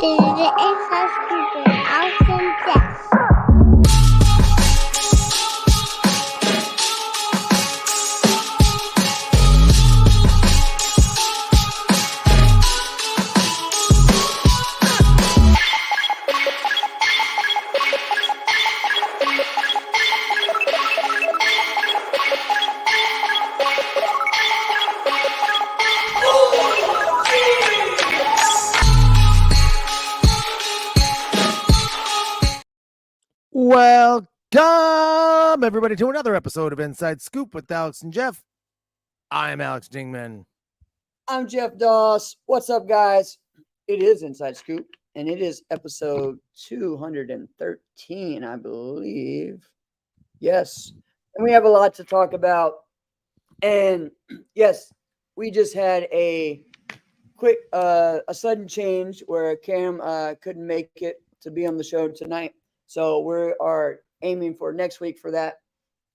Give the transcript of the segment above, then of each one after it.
Dit is hartstikke awesome Jeff. Welcome, everybody, to another episode of Inside Scoop with Alex and Jeff. I'm Alex Dingman. I'm Jeff Doss. What's up, guys? It is Inside Scoop, and it is episode 213, I believe. Yes. And we have a lot to talk about. And yes, we just had a quick, a sudden change where Cam couldn't make it to be on the show tonight. So we are aiming for next week for that.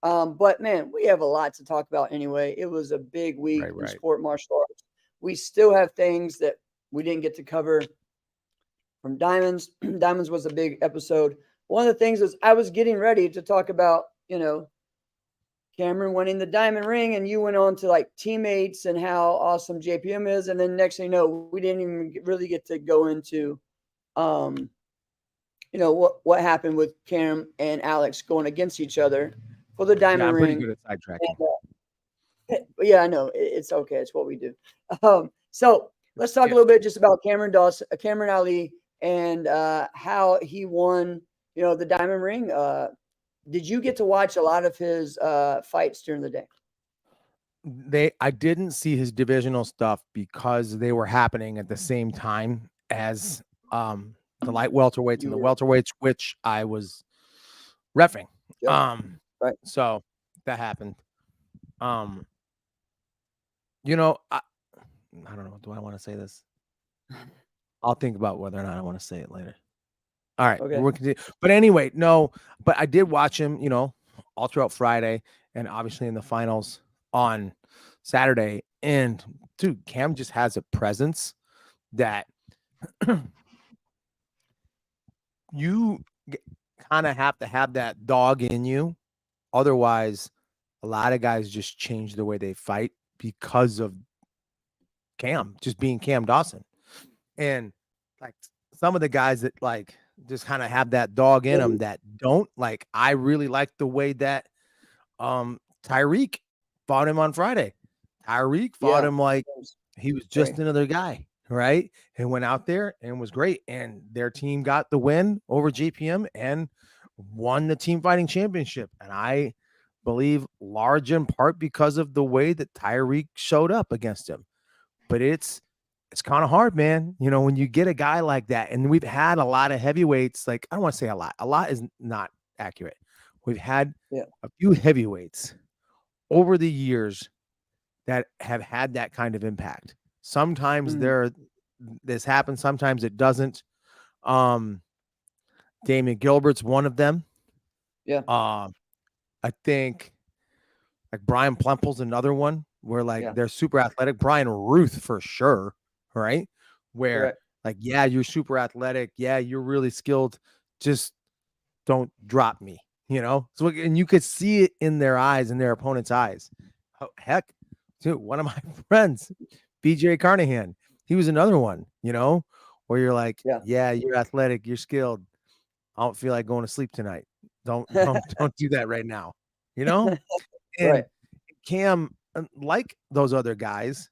But man, we have a lot to talk about anyway. It was a big week in sport martial arts. We still have things that we didn't get to cover from Diamonds. Diamonds was a big episode. One of the things is I was getting ready to talk about, Kameren winning the diamond ring, and you went on to like teammates and how awesome JPM is. And then next thing you know, we didn't even really get to go into, what happened with Cam and Alex going against each other for the diamond ring. I'm pretty good at sidetracking. Yeah, I know. It's okay. It's what we do. So let's talk a little bit just about Kameren Ali, and how he won, the diamond ring. Did you get to watch a lot of his fights during the day? I didn't see his divisional stuff because they were happening at the same time as the light welterweights and the welterweights, which I was reffing. Right. So that happened. I don't know. Do I want to say this? I'll think about whether or not I want to say it later. All right. Okay. But anyway, no, but I did watch him, all throughout Friday and obviously in the finals on Saturday. And dude, Cam just has a presence that you kind of have to have that dog in you. Otherwise, a lot of guys just change the way they fight because of Cam, just being Cam Dawson. And like some of the guys that like just kind of have that dog in them that don't, like, I really like the way that Tyreek fought him on Friday. Tyreek fought him like he was just another guy, right? And went out there and was great. And their team got the win over JPM and won the team fighting championship. And I believe large in part because of the way that Tyreek showed up against him. But it's kind of hard, man. When you get a guy like that, and we've had a lot of heavyweights, like, I don't want to say a lot is not accurate. We've had a few heavyweights over the years that have had that kind of impact. Sometimes this happens, sometimes it doesn't. Damian Gilbert's one of them. Yeah. I think like Brian Plempel's another one where they're super athletic. Brian Ruth for sure, right? Where you're super athletic. Yeah, you're really skilled. Just don't drop me, So, and you could see it in their eyes, in their opponent's eyes. Oh, heck, dude, one of my friends, BJ Carnahan, he was another one, where you're like, yeah, you're athletic, you're skilled. I don't feel like going to sleep tonight. Don't do that right now, And Cam, like those other guys,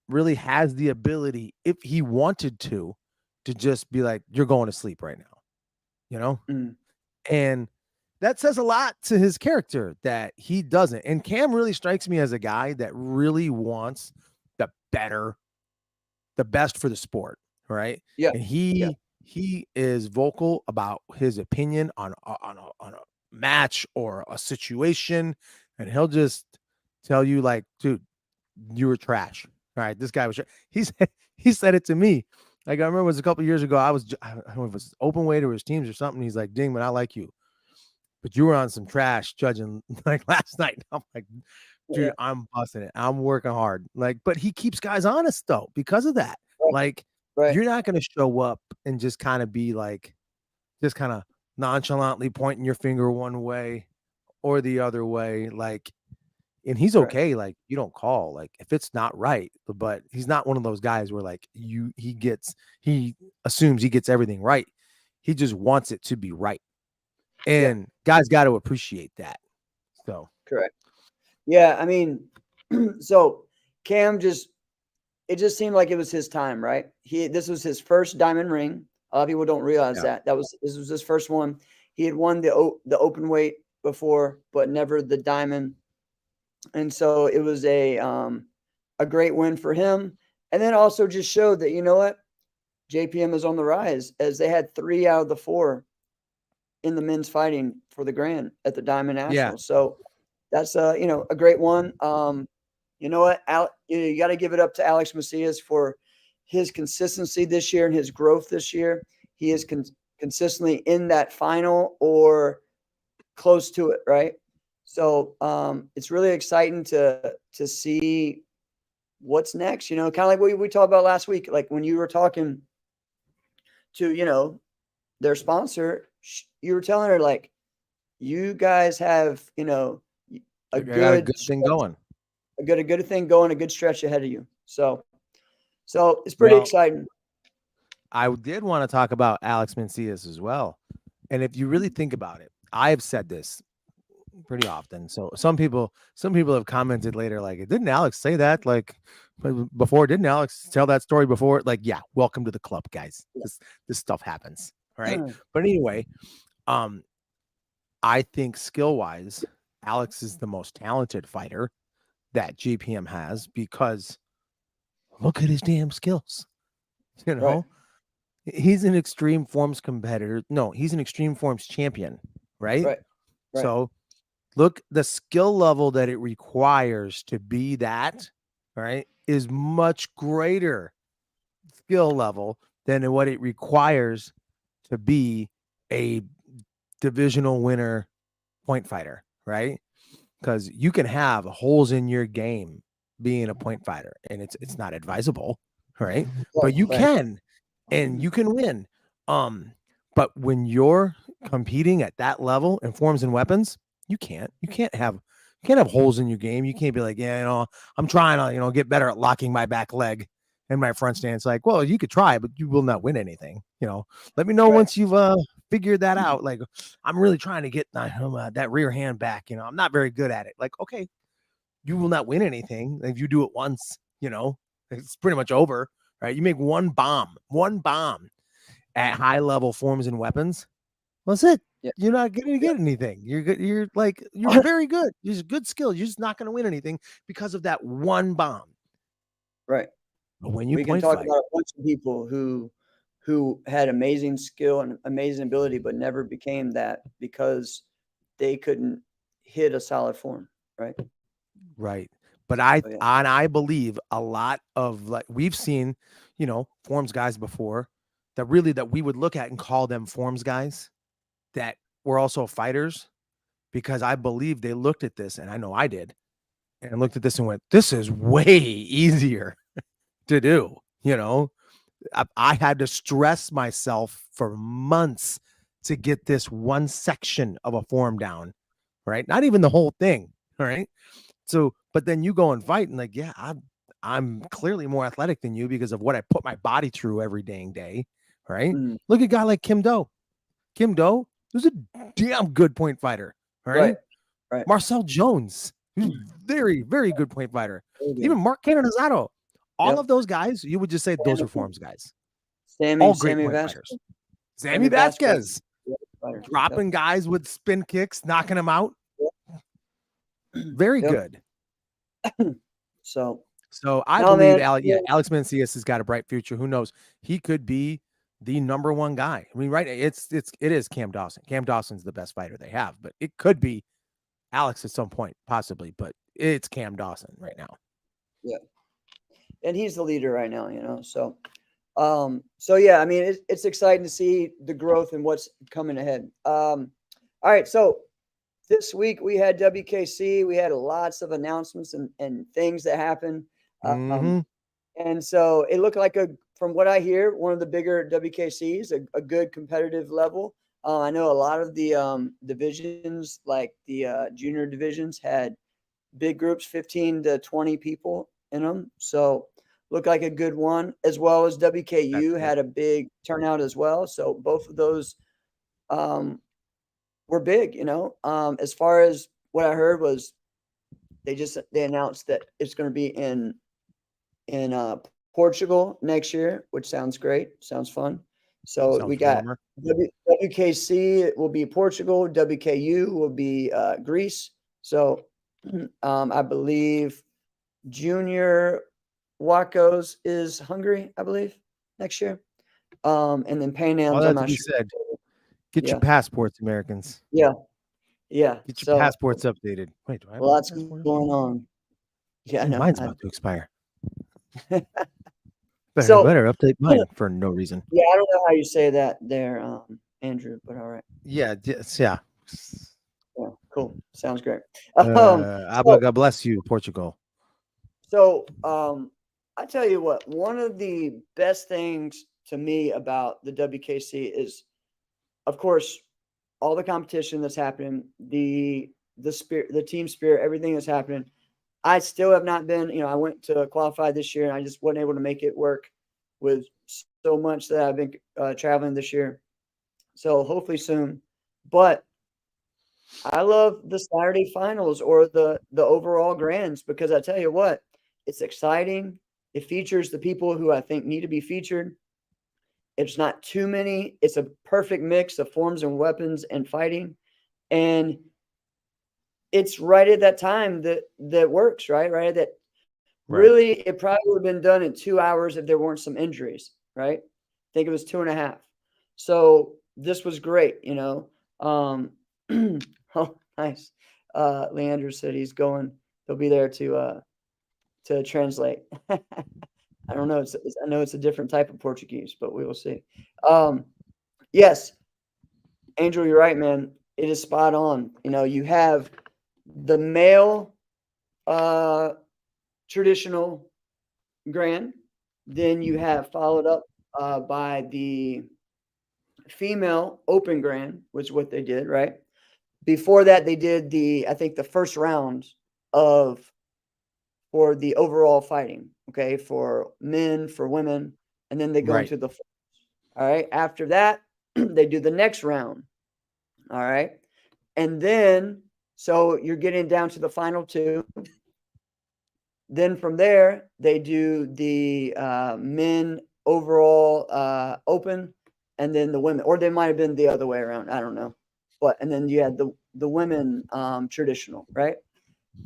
really has the ability, if he wanted to just be like, you're going to sleep right now, And that says a lot to his character that he doesn't. And Cam really strikes me as a guy that really wants the best for the sport, right? Yeah. And he is vocal about his opinion on a match or a situation, and he'll just tell you like, dude, you were trash. All right, this guy was he said it to me. Like, I remember it was a couple years ago. I don't know if it was open weight or his teams or something. He's like, Dingman, I like you, but you were on some trash judging like last night. I'm like, dude, I'm busting it. I'm working hard. Like, but he keeps guys honest though because of that. Like, Right. you're not going to show up and just kind of be like, just kind of nonchalantly pointing your finger one way or the other way. Like, and he's Correct. okay. Like, you don't call, like, if it's not right, but he's not one of those guys where like he assumes he gets everything right. He just wants it to be right. Yeah. And guys got to appreciate that. So, Correct. Yeah. I mean, so Cam it just seemed like it was his time, right? This was his first diamond ring. A lot of people don't realize yeah. this was his first one. He had won the open weight before, but never the diamond. And so it was a great win for him. And then also just showed that, you know what? JPM is on the rise, as they had 3 out of the 4 in the men's fighting for the grand at the Diamond Yeah. National. So that's a great one. You know what? You got to give it up to Alex Macias for his consistency this year and his growth this year. He is consistently in that final or close to it, right? So it's really exciting to see what's next. Kind of like what we talked about last week, like when you were talking to their sponsor, you were telling her like, you guys have I got a good thing going. a good thing going, a good stretch ahead of you. So it's pretty Well, exciting. I did want to talk about Alex Macias as well. And if you really think about it, I've said this pretty often. So some people have commented later, like, didn't Alex say that like before? Didn't Alex tell that story before? Like, yeah, welcome to the club, guys. This stuff happens. Right. But anyway, I think skill-wise, Alex is the most talented fighter that JPM has because look at his damn skills. Right. He's an extreme forms competitor. No, he's an extreme forms champion, right? Right. So look, the skill level that it requires to be that, right, is much greater skill level than what it requires to be a divisional winner point fighter, right? Because you can have holes in your game being a point fighter, and it's not advisable, right? But you can, and you can win. But when you're competing at that level in forms and weapons, you can't have holes in your game. You can't be like, yeah, I'm trying to, get better at locking my back leg and my front stance. Like, well, you could try, but you will not win anything. Let me know once you've figured that out. Like, I'm really trying to get that rear hand back. I'm not very good at it. Like, okay, you will not win anything if you do it once. It's pretty much over, right? You make one bomb at high level forms and weapons. Well, that's it. Yeah. You're not going to get anything. You're good. You're very good. You're good skill. You're just not going to win anything because of that one bomb. Right. But when you we can talk about a bunch of people who had amazing skill and amazing ability, but never became that because they couldn't hit a solid form. Right. Right. But I believe a lot of, like, we've seen, forms guys before that we would look at and call them forms guys that were also fighters, because I believe they looked at this, and I know I did, and looked at this and went, this is way easier to do. I had to stress myself for months to get this one section of a form down, right? Not even the whole thing. All right. So, but then you go and fight and like, yeah, I'm clearly more athletic than you because of what I put my body through every dang day. Right. Look at a guy like Kim Do. Kim Do was a damn good point fighter. Right. Marcel Jones, who's very, very good point fighter. Even Mark Canonizato. All of those guys, you would just say those are forms guys. All great point fighters. Sammy Vasquez. Dropping guys with spin kicks, knocking them out. Very good. So I believe Alex Macias has got a bright future. Who knows? He could be the number one guy. I mean, right? It is Cam Dawson. Cam Dawson's the best fighter they have, but it could be Alex at some point, possibly. But it's Cam Dawson right now. Yeah, and he's the leader right now. So yeah, I mean, it's exciting to see the growth and what's coming ahead. All right, so this week we had WKC. We had lots of announcements and things that happened. And so it looked like a from what I hear, one of the bigger WKCs, a good competitive level. I know a lot of the divisions, like the junior divisions, had big groups, 15 to 20 people in them. So looked like a good one, as well as WKU had a big turnout as well. So both of those were big, as far as what I heard was they announced that it's going to be in Portugal next year, which sounds great. Sounds fun. So we got WKC will be Portugal, WKU will be Greece. So I believe Junior Wacos is Hungary, I believe, next year. And then Pan Am's, I'm not sure. Said. Get your passports, Americans. Yeah. Get your passports updated. Wait, do I have lots going on? Yeah, I know. Mine's about to expire. Better update mine for no reason. Yeah, I don't know how you say that there, Andrew, but all right. Yeah. Yeah, cool. Sounds great. God bless you, Portugal. So I tell you what, one of the best things to me about the WKC is, of course, all the competition that's happening, the spirit, the team spirit, everything that's happening. I still have not been, I went to qualify this year and I just wasn't able to make it work with so much that I've been traveling this year. So hopefully soon. But I love the Saturday finals or the overall grands, because I tell you what, it's exciting. It features the people who I think need to be featured. It's not too many. It's a perfect mix of forms and weapons and fighting. And it's right at that time that works, right? Right. That really, it probably would have been done in 2 hours if there weren't some injuries, right? I think it was 2.5. So this was great, Oh, nice. Leandro said he's going. He'll be there to translate. I don't know. I know it's a different type of Portuguese, but we will see. Yes, Angel, you're right, man. It is spot on. You have the male traditional grand, then you have followed up by the female open grand, which is what they did, right? Before that, they did I think the first round for the overall fighting, okay, for men, for women, and then they go into the, all right. After that, they do the next round, all right, and then so you're getting down to the final two. Then from there, they do the men overall open, and then the women, or they might have been the other way around. I don't know, and then you had the women traditional, right?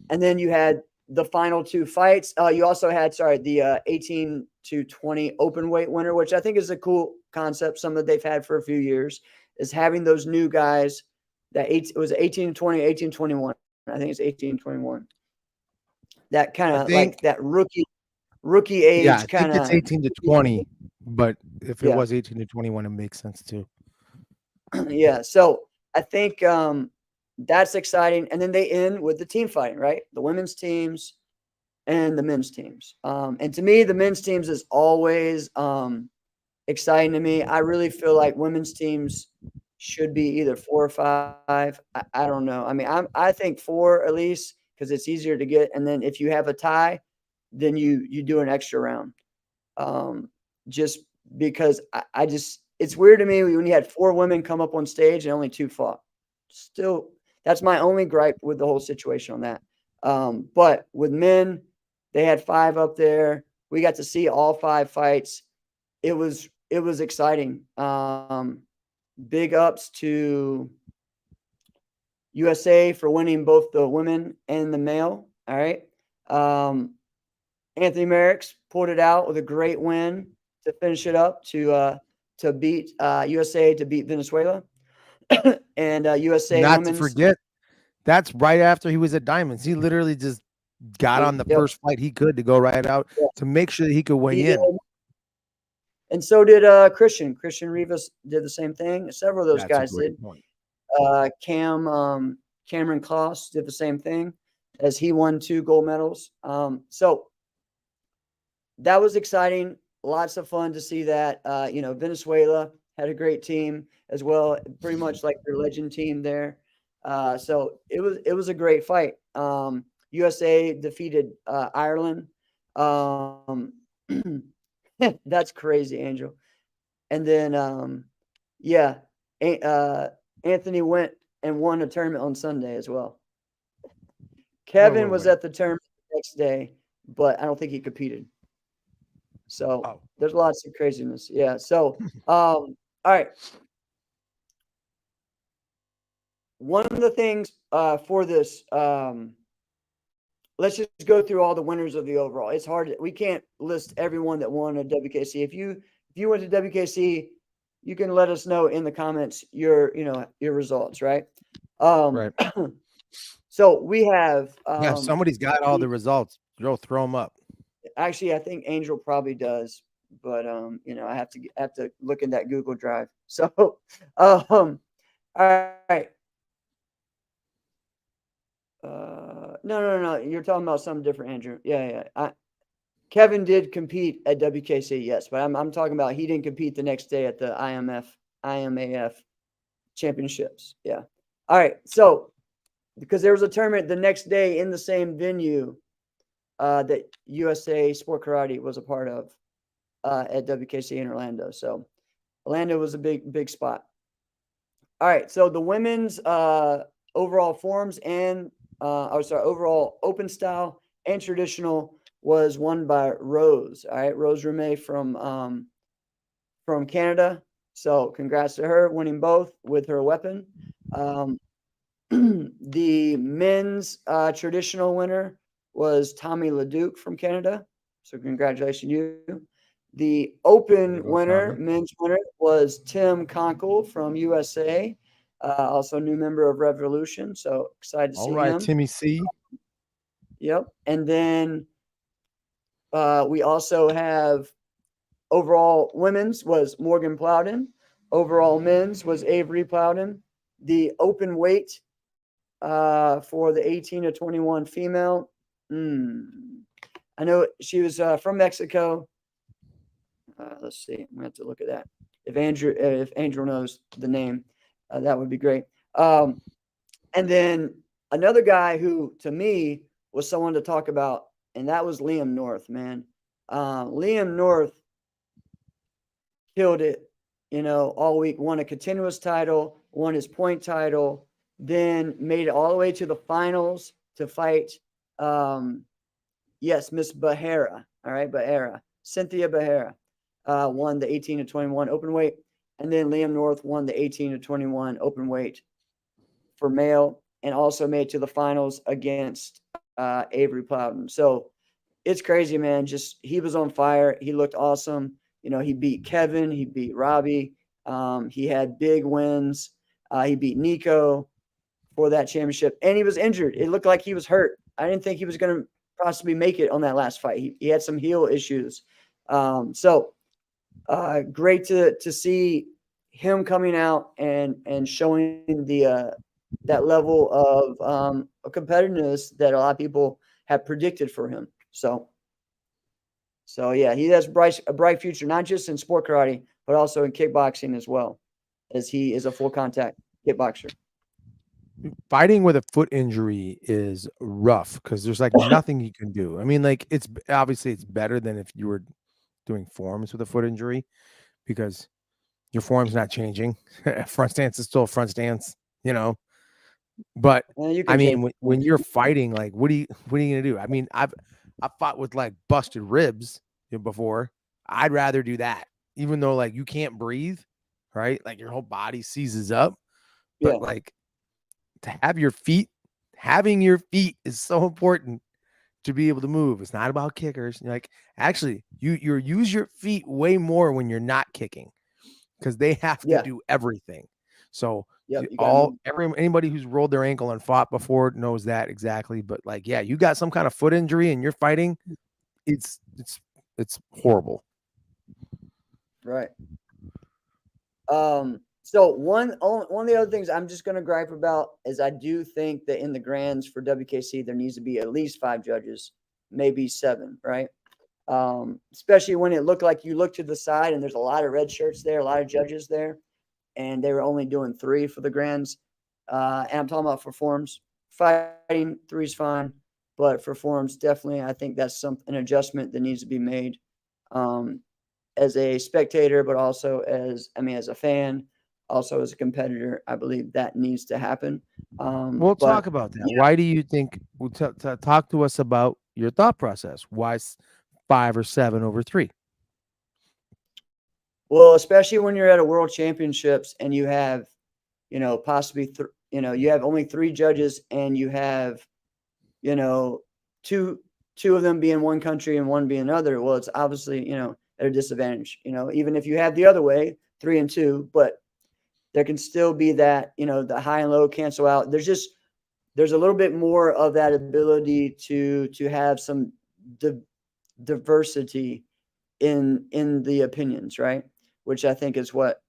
And then you had the final two fights. You also had, the 18 to 20 open weight winner, which I think is a cool concept. Some that they've had for a few years is having those new guys. It was 18 to 20, 18 to 21. I think it's 18 to 21. That kind of like that rookie age. Yeah, I think it's 18 to 20, but if it was 18 to 21, it makes sense too. Yeah, so I think that's exciting. And then they end with the team fighting, right? The women's teams and the men's teams. And to me, the men's teams is always exciting to me. I really feel like women's teams should be either 4 or 5. I don't know. I mean, I think 4 at least, because it's easier to get. And then if you have a tie, then you do an extra round. Just because I just, it's weird to me when you had 4 women come up on stage and only 2 fought. Still, that's my only gripe with the whole situation on that. But with men, they had 5 up there. We got to see all 5 fights. It was exciting. Big ups to USA for winning both the women and the male. All right. Anthony Merrick's pulled it out with a great win to finish it up to beat USA, to beat Venezuela. And USA not to forget, that's right after he was at Diamonds. He literally just got on the first fight he could to go right out to make sure that he could weigh in. And so did Christian Rivas did the same thing. Several of those guys did. Cameron Kloss did the same thing, as he won 2 gold medals. So that was exciting. lots of fun to see that. Venezuela had a great team as well, pretty much like their legend team there. So it was a great fight. USA defeated Ireland. That's crazy, Angel. And then yeah, Anthony went and won a tournament on Sunday as well. Kevin was Wait. at the tournament the next day, but I don't think he competed. So Oh, there's lots of craziness. Yeah. So all right. One of the things for this, let's just go through all the winners of the overall. It's hard. We can't list everyone that won at WKC. If you went to WKC, you can let us know in the comments your results, right? right. So we have Yeah, somebody's got all the results. Throw them up. actually I think Angel probably does, but I have to look in that Google Drive. So all right. No. You're talking about something different, Andrew. Yeah. Kevin did compete at WKC, yes, but I'm talking about he didn't compete the next day at the IMAF championships. Yeah. All right. So because there was a tournament the next day in the same venue that USA Sport Karate was a part of at WKC in Orlando. So Orlando was a big spot. All right. So the women's overall forms and overall open style and traditional was won by Rose. All right, Rose Rumey from Canada. So congrats to her winning both with her weapon. The men's traditional winner was Tommy Leduc from Canada. So congratulations, you. The open winner, men's winner, was Tim Conkle from USA. Also a new member of Revolution. So excited to see him. Timmy C. Yep. And then we also have overall women's was Morgan Plowden. Overall men's was Avery Plowden. The open weight for the 18 to 21 female. I know she was from Mexico. Let's see. I'm going to have to look at that. If Andrew knows the name, that would be great. And then another guy who, to me, was someone to talk about, and that was Liam North, man. Liam North killed it, all week. Won a continuous title, won his point title, then made it all the way to the finals to fight, Miss Bahera. All right, Bahera. Cynthia Bahera won the 18 to 21 open weight. And then Liam North won the 18 to 21 open weight for male and also made to the finals against Avery Plowden. So it's crazy, man. Just he was on fire. He looked awesome. He beat Kevin. He beat Robbie. He had big wins. He beat Nico for that championship. And he was injured. It looked like he was hurt. I didn't think he was going to possibly make it on that last fight. He had some heel issues. Great to see him coming out and showing that level of competitiveness that a lot of people have predicted for him. So yeah, he has a bright future, not just in sport karate, but also in kickboxing as well, as he is a full contact kickboxer. Fighting with a foot injury is rough because there's like nothing you can do. I mean, like it's obviously better than if you were doing forms with a foot injury because your form's not changing. Front stance is still a front stance, But I mean, when you're fighting, like, what are you gonna do? I mean, I've fought with like busted ribs before. I'd rather do that, even though like you can't breathe, right? Like your whole body seizes up. But like to have having your feet is so important to be able to move. It's not about kickers. Like actually, you use your feet way more when you're not kicking because they have to do everything. So anybody who's rolled their ankle and fought before knows that exactly. But like, yeah, you got some kind of foot injury and you're fighting, it's horrible. Right. So one of the other things I'm just going to gripe about is I do think that in the grands for WKC there needs to be at least 5 judges, maybe 7, right? Especially when it looked like you look to the side and there's a lot of red shirts there, a lot of judges there, and they were only doing 3 for the grands. And I'm talking about for forms. Fighting 3's fine, but for forms, definitely, I think that's an adjustment that needs to be made. As a spectator, but also as a fan, also as a competitor, I believe that needs to happen. We'll But talk about that. yeah, Why do you think? Talk to us about your thought process. Why 5 or 7 over 3? well, especially when you're at a world championships and you have, possibly, you have only 3 judges and you have, two of them being one country and one being another. Well, it's obviously, at a disadvantage, even if you have the other way, 3 and 2, but there can still be that, the high and low cancel out. There's a little bit more of that ability to have some diversity in the opinions, right? Which I think is what,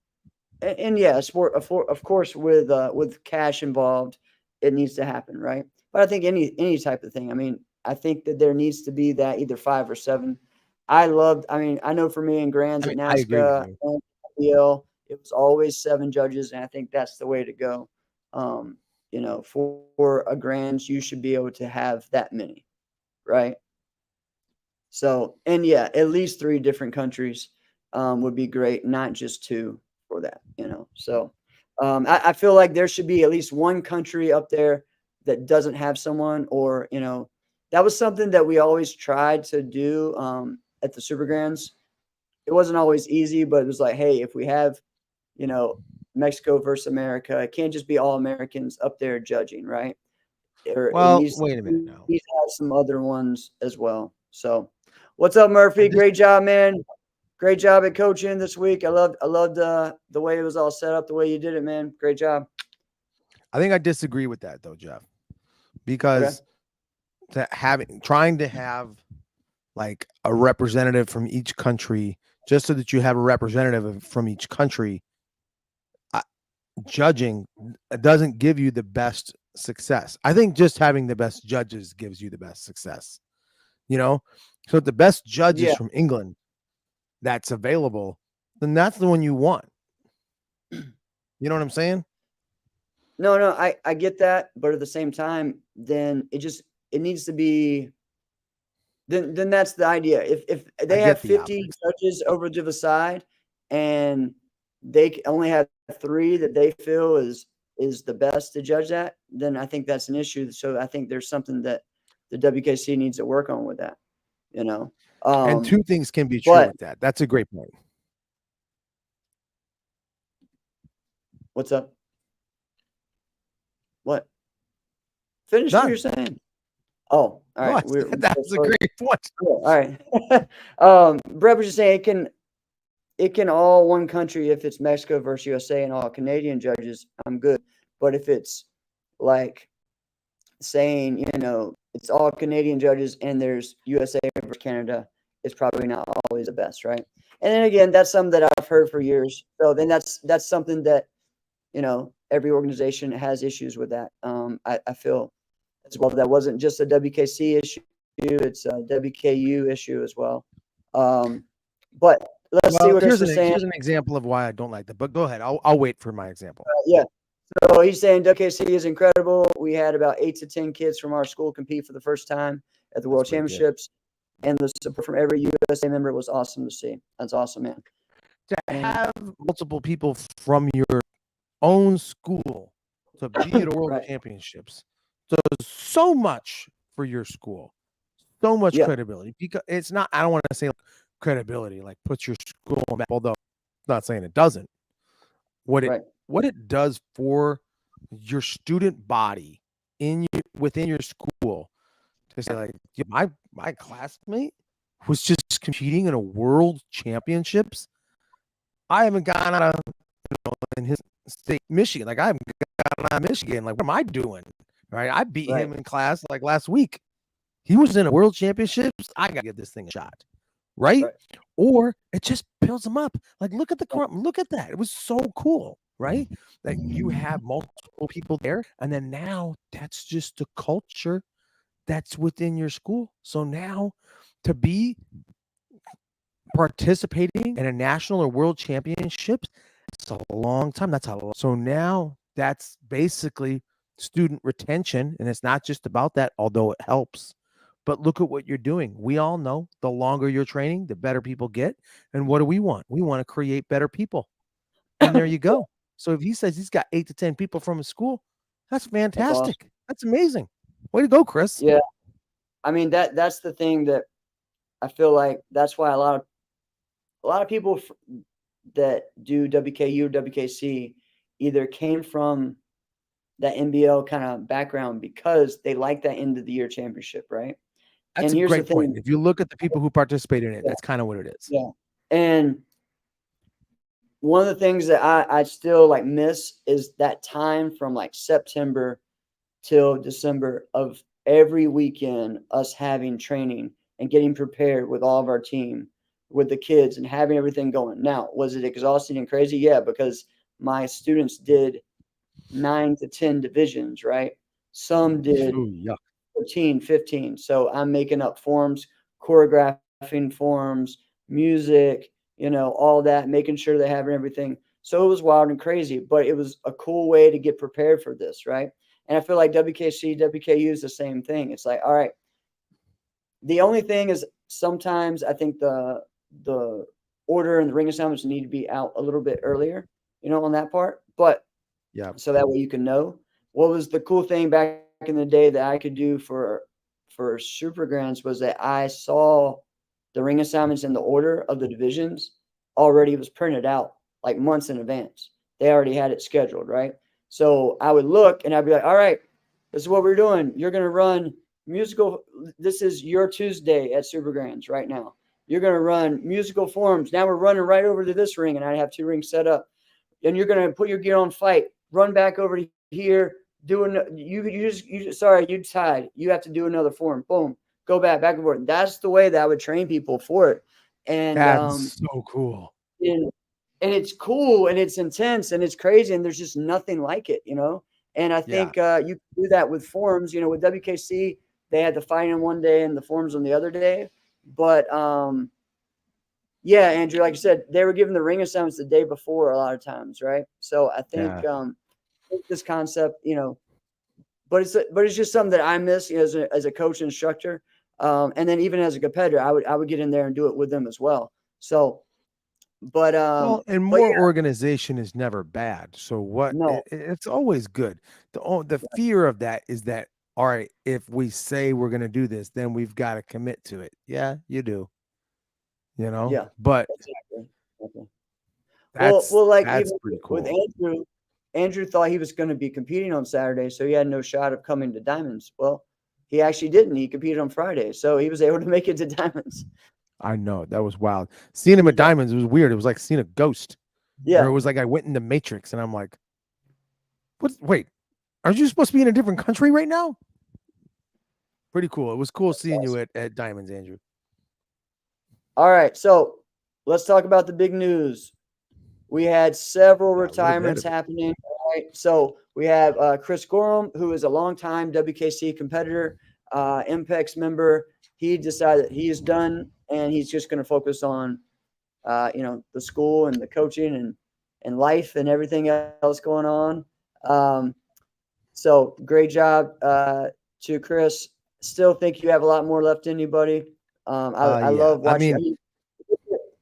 and yeah, sport, of course, with cash involved, it needs to happen, right? But I think any type of thing. I mean, I think that there needs to be that either 5 or 7. I know for me in grands at I agree with NASCA you. and PL, it was always 7 judges, and I think that's the way to go. For a grands, you should be able to have that many, right? So, and yeah, at least 3 different countries would be great, not just 2 for that, So, I feel like there should be at least one country up there that doesn't have someone, or, that was something that we always tried to do at the Super Grands. It wasn't always easy, but it was like, hey, if we have, you know, Mexico versus America, it can't just be all Americans up there judging, right? Or it Well, needs wait a minute now. to have some other ones as well. So, what's up, Murphy? Great job, man. Great job at coaching this week. I loved the way it was all set up, the way you did it, man. Great job. I think I disagree with that though, Jeff, Okay. because trying to have like a representative from each country, just so that you have a representative from each country, judging doesn't give you the best success. I think just having the best judges gives you the best success. So the best judges Yeah. from England that's available, then that's the one you want. You know what I'm saying? No, I get that, but at the same time, then it needs to be. Then that's the idea. If they have 50 judges over to the side, and they only have 3 that they feel is the best to judge that, then I think that's an issue. So I think there's something that the WKC needs to work on with that. And 2 things can be true with that. That's a great point. What's up? What? Finish what you're saying. Oh, all right. That's a great point. All right. Brett was just saying it can all one country if it's Mexico versus USA and all Canadian judges, I'm good. But if it's like saying, it's all Canadian judges and there's USA versus Canada, it's probably not always the best, right? And then again, that's something that I've heard for years. So then that's something that, every organization has issues with that. I feel as well that wasn't just a WKC issue; it's a WKU issue as well. But let's see what Chris is saying. Here's an example of why I don't like that. But go ahead. I'll wait for my example. Yeah. So he's saying WKC is incredible. We had about 8 to 10 kids from our school compete for the first time at the World Championships, and the support from every USA member was awesome to see. That's awesome, man. To have multiple people from your own school to be at a World Championships does so much for your school, so much credibility. Because it's not, I don't want to say credibility like puts your school on map, although I'm not saying it doesn't. What it does for your student body within your school to say like, my classmate was just competing in a World Championships. I haven't gotten out of in his state, Michigan. Like I haven't gotten out of Michigan. Like what am I doing? Right? I beat him in class like last week. He was in a World Championships. I gotta give this thing a shot. Right? Or it just builds them up. Like look at look at that. It was so cool, right? That you have multiple people there, and then now that's just the culture that's within your school. So now to be participating in a national or world championships. It's a long time. That's a lot. So now that's basically student retention. And it's not just about that, although it helps. But look at what you're doing. We all know the longer you're training, the better people get. And what do we want? We want to create better people. And there you go. So if he says he's got 8 to 10 people from his school, that's That's awesome. fantastic. That's amazing. Way to go, Chris. Yeah. I mean, that's the thing that I feel like that's why a lot of people that do WKU or WKC either came from that NBL kind of background because they like that end of the year championship, right? That's And a here's the great point. thing. If you look at the people who participated in it, Yeah. that's kind of what it is. Yeah. And one of the things that I still like miss is that time from like September till December of every weekend, us having training and getting prepared with all of our team, with the kids and having everything going. Now, was it exhausting and crazy? Yeah, because my students did 9 to 10 divisions, right? Some did Ooh, yuck. 14, 15. So I'm making up forms, choreographing forms, music, all that, making sure they have everything. So it was wild and crazy, but it was a cool way to get prepared for this, right? And I feel like WKC, WKU is the same thing. It's like, all right, the only thing is sometimes I think the order and the ring assignments need to be out a little bit earlier, on that part. But Yeah. so that way you can know. What was the cool thing back in the day that I could do for Super Grands was that I saw the ring assignments in the order of the divisions already was printed out like months in advance. They already had it scheduled, right? So I would look and I'd be like, all right, this is what we're doing. You're going to run musical. This is your Tuesday at Super Grands right now. You're going to run musical forms. Now we're running right over to this ring, and I have 2 rings set up. And you're going to put your gear on, fight, run back over to here, sorry, you tied. You have to do another form. Boom, go back and forth. That's the way that I would train people for it. And That's so cool. and it's cool and it's intense and it's crazy and there's just nothing like it, And I think you can do that with forms. With WKC, they had the fighting one day and the forms on the other day. But yeah, Andrew, like I said, they were given the ring assignments the day before a lot of times, right? So I think this concept, but it's just something that I miss as a coach and instructor, and then even as a competitor, I would get in there and do it with them as well. So, but well, and but more organization is never bad. So what? no, It's always good. The fear of that is that, all right, if we say we're going to do this, then we've got to commit to it. Yeah, you do. yeah, But exactly. Okay. that's Like that's even pretty with cool. Andrew thought he was going to be competing on Saturday, so he had no shot of coming to Diamonds. Well, he actually didn't. He competed on Friday, so he was able to make it to Diamonds. I know, that was wild. Seeing him at Diamonds was weird. It was like seeing a ghost. Yeah. Or it was like I went in the Matrix and I'm like, what? Wait, aren't you supposed to be in a different country right now? Pretty cool. It was cool seeing you at Diamonds, Andrew. All right, so let's talk about the big news. We had several retirements happening. All right, so we have Chris Gorham, who is a longtime WKC competitor, Impex member. He decided he is done, and he's just going to focus on, the school and the coaching and life and everything else going on. So great job to Chris. Still think you have a lot more left in you, buddy. I love watching. I mean,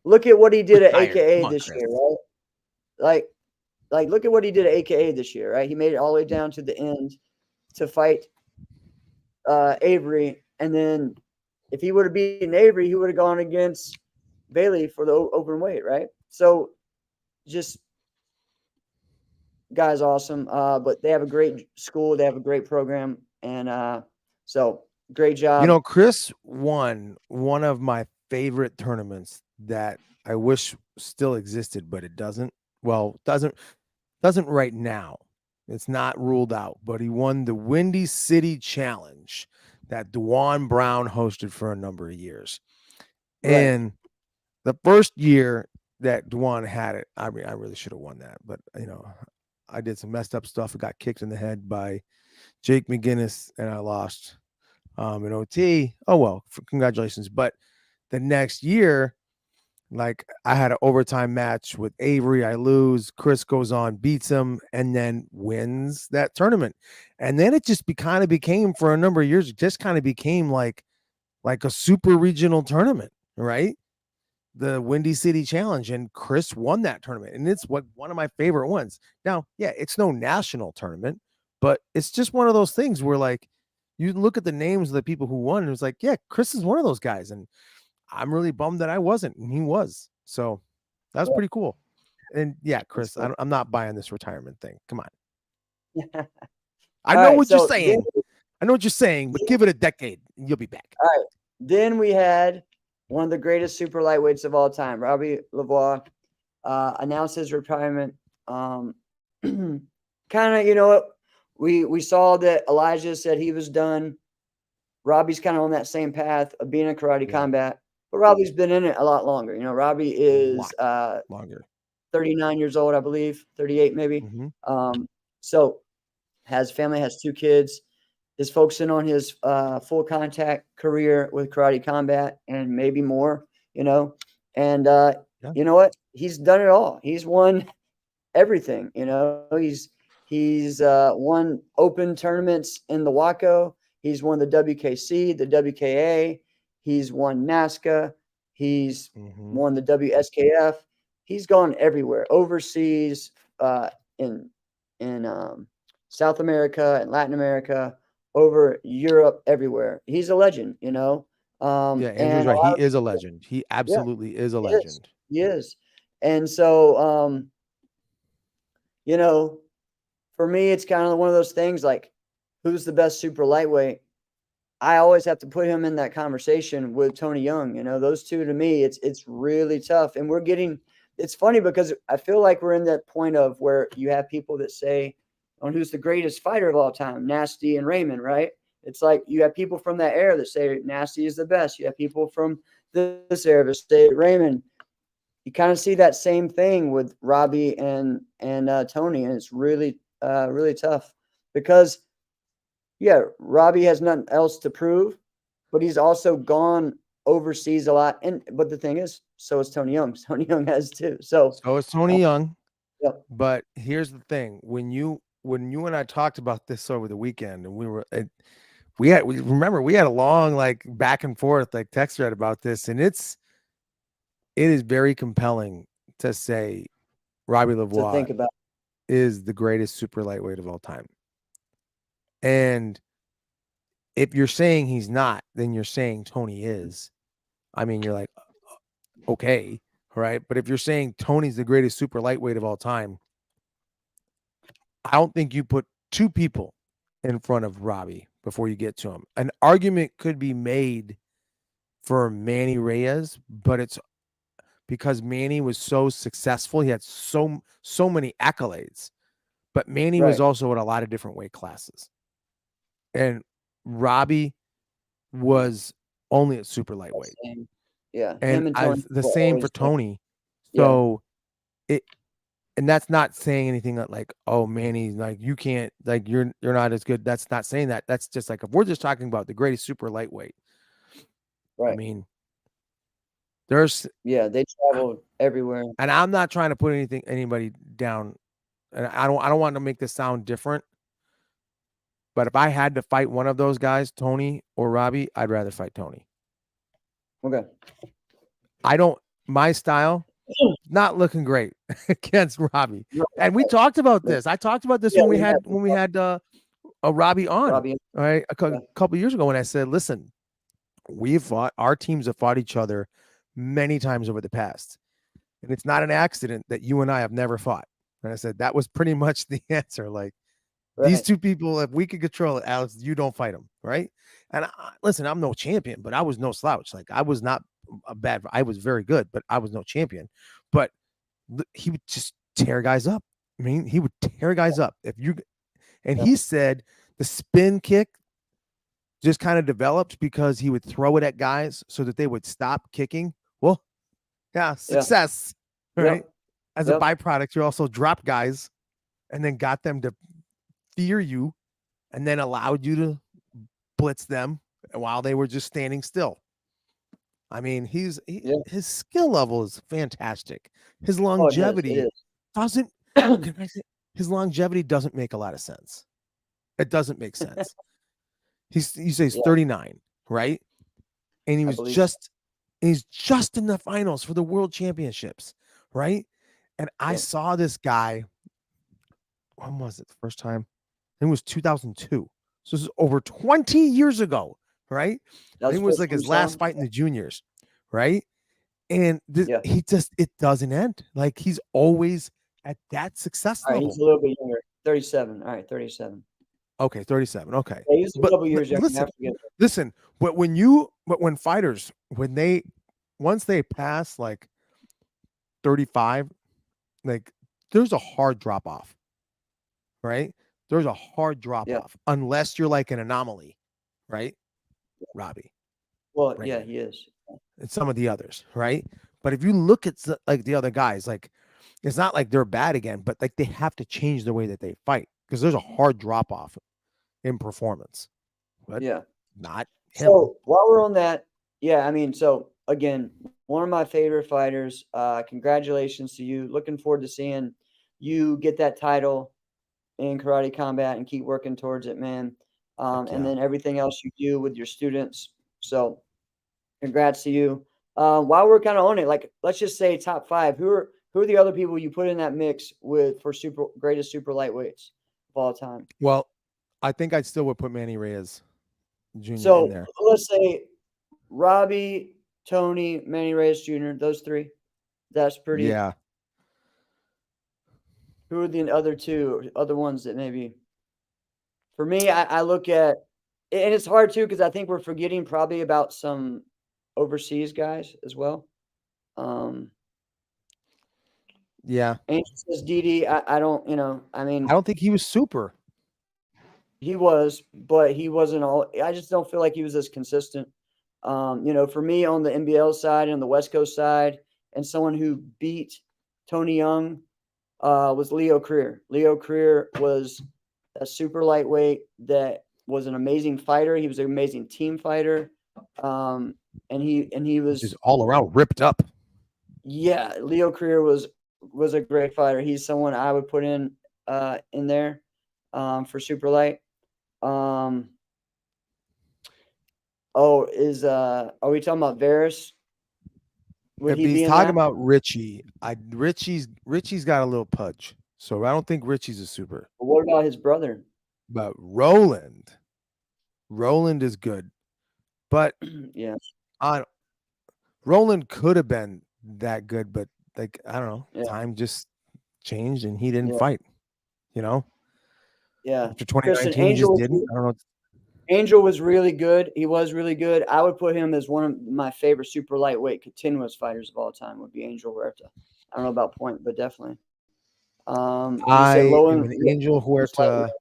look at what he did at AKA this year, right? Like look at what he did at AKA this year, right? He made it all the way down to the end to fight Avery, and then if he would have beaten Avery, he would have gone against Bailey for the open weight, right? So just guy's awesome. But they have a great school, they have a great program, and so great job. Chris won one of my favorite tournaments that I wish still existed, but it doesn't. Well, doesn't right now. It's not ruled out, but he won the Windy City Challenge that Dewan Brown hosted for a number of years. Right. And the first year that Dewan had it, I mean, I really should have won that, but I did some messed up stuff. I got kicked in the head by Jake McGinnis, and I lost in OT. Oh well, congratulations! But the next year, Like I had an overtime match with Avery. I lose. Chris goes on, beats him, and then wins that tournament. And then it just kind of became for a number of years. It just kind of became like a super regional tournament, right? The Windy City Challenge, and Chris won that tournament, and it's one of my favorite ones. Now, yeah, it's no national tournament, but it's just one of those things where like you look at the names of the people who won, and it's like, yeah, Chris is one of those guys, and I'm really bummed that I wasn't, and he was. So that's Yeah, pretty cool. And yeah, that's Chris, cool. I'm not buying this retirement thing. Come on, All I know right. what you're So then, saying. I know what you're saying, but give it a decade, and you'll be back. all right. Then we had one of the greatest super lightweights of all time, Robbie Lavoie, announced his retirement. Kind of, we saw that Elijah said he was done. Robbie's kind of on that same path of being in karate Yeah, combat, but Robbie's been in it a lot longer. Robbie a is lot longer. 39 years old, I believe, 38 maybe. Hmm. So has family, has 2 kids, is focusing on his full contact career with karate combat and maybe more, and Yeah. you know what? He's done it all. He's won everything. He's won open tournaments in the WACO. He's won the WKC, the WKA. He's won NASCA. He's Hmm. won the WSKF. He's gone everywhere, overseas, in South America and Latin America, over Europe, everywhere. He's a legend. Yeah, Andrew's And a right. lot He of is a people, legend. He yeah, absolutely is a he is. legend. He is. And so, for me, it's kind of one of those things like, who's the best super lightweight? I always have to put him in that conversation with Tony Young. Those two to me, it's really tough. And it's funny because I feel like we're in that point of where you have people that say, on who's the greatest fighter of all time, Nasty and Raymond, right? It's like you have people from that era that say Nasty is the best. You have people from this era that say Raymond. You kind of see that same thing with Robbie and Tony, and it's really tough because yeah, Robbie has nothing else to prove, but he's also gone overseas a lot. But the thing is, so is Tony Young. Tony Young has too. So, So is uh, Tony Young. yeah, But here's the thing: when you and I talked about this over the weekend, and we had a long like back and forth like text thread about this, and it is very compelling to say Robbie to Lavoie think about. is the greatest super lightweight of all time. And if you're saying he's not, then you're saying Tony is. I mean, you're like, okay, right? But if you're saying Tony's the greatest super lightweight of all time, I don't think you put 2 people in front of Robbie before you get to him. An argument could be made for Manny Reyes, but it's because Manny was so successful. He had so many accolades, but Manny was Right. also in a lot of different weight classes. And Robbie was only at super lightweight. Same. Yeah. And Him and Tony as the were same for always there. Tony. Yeah. So it and that's not saying anything that like, oh Manny, like you can't like you're not as good. That's not saying that. That's just like if we're just talking about the greatest super lightweight. I Right. mean, there's Yeah. They traveled everywhere. and I'm not trying to put anybody down. And I don't want to make this sound different. But if I had to fight one of those guys, Tony or Robbie, I'd rather fight Tony. Okay. I don't my style not looking great against Robbie. And we talked about Right. this. I talked about this Yeah. when we had a Robbie on, Robbie. all right, Yeah. couple years ago when I said, listen, our teams have fought each other many times over the past. And it's not an accident that you and I have never fought. And I said, that was pretty much the answer. Like these Right. 2 people, if we could control it, Alex, you don't fight them. Right. And listen, I'm no champion, but I was no slouch. Like I was not I was very good, but I was no champion. But he would just tear guys up. I mean, he would tear guys up. And Yeah. he said the spin kick just kind of developed because he would throw it at guys so that they would stop kicking. Well, yeah, Yeah. success, right? Yep. As a Yep. byproduct, you also dropped guys and then got them to fear you and then allowed you to blitz them while they were just standing still. I mean, Yeah. his skill level is fantastic. His Oh, it is. It longevity is. doesn't. Can I say his longevity doesn't make a lot of sense. It doesn't make sense. You say he's Yeah, 39, right? And I believe so. he's just in the finals for the world championships, right? And I Yeah, saw this guy, when was it the first time? I think it was 2002. So this is over 20 years ago, right? I that's think the it was first like time you his saw last him. fight in the juniors, right? And Yeah. he just, it doesn't end. Like he's always at that success All right, he's level. a little bit younger. 37. All right, 37. Okay, 37. Okay. Yeah, he's a But couple years younger. I listen, forget. listen, but when fighters, once they pass like 35, like there's a hard drop off, right? There's a hard drop Yeah. off unless you're like an anomaly, right? Robbie, Well, right yeah, here, he is. and some of the others, right? But if you look at like the other guys, like it's not like they're bad again, but like they have to change the way that they fight because there's a hard drop off in performance, but Yeah. not him. So while we're on that, yeah, I mean, so again, one of my favorite fighters. Congratulations to you. Looking forward to seeing you get that title in karate combat and keep working towards it, man. Heck And yeah. then everything else you do with your students. So congrats to you. While we're kind of on it, like let's just say top five. Who are the other people you put in that mix with for super greatest super lightweights of all time? Well, I think I still would put Manny Reyes Jr. in So there. let's say Robbie, Tony, Manny Reyes Jr. Those three. That's pretty. Yeah. Who are the other two? Other ones that maybe for me, I look at, and it's hard too because I think we're forgetting probably about some overseas guys as well. Um, Yeah. Angel says Didi. I don't, I I mean, don't think he was super. he was, but he wasn't all. I just don't feel like he was as consistent. For me on the NBL side and the West Coast side, and someone who beat Tony Young was Leo Creer. Leo Creer was a super lightweight that was an amazing fighter. He was an amazing team fighter, and he Just was, all around ripped up. yeah. Leo Creer was a great fighter. He's someone I would put in there for super light. Um, are we talking about Varys? Would If he he's be in talking that? about Richie, Richie's got a little pudge. So I don't think Richie's a super. Or what about his brother? But Roland is good. But Yeah, on Roland could have been that good, but like I don't know, yeah, time just changed and he didn't yeah, fight, you know? yeah. After Kristen 2019 he Angel just was didn't. I don't know. Angel was really good. He was really good. I would put him as one of my favorite super lightweight continuous fighters of all time. Would be Angel Huerta. I don't know about point, but definitely. You said I am Lowen, an Angel just lightweight. Huerta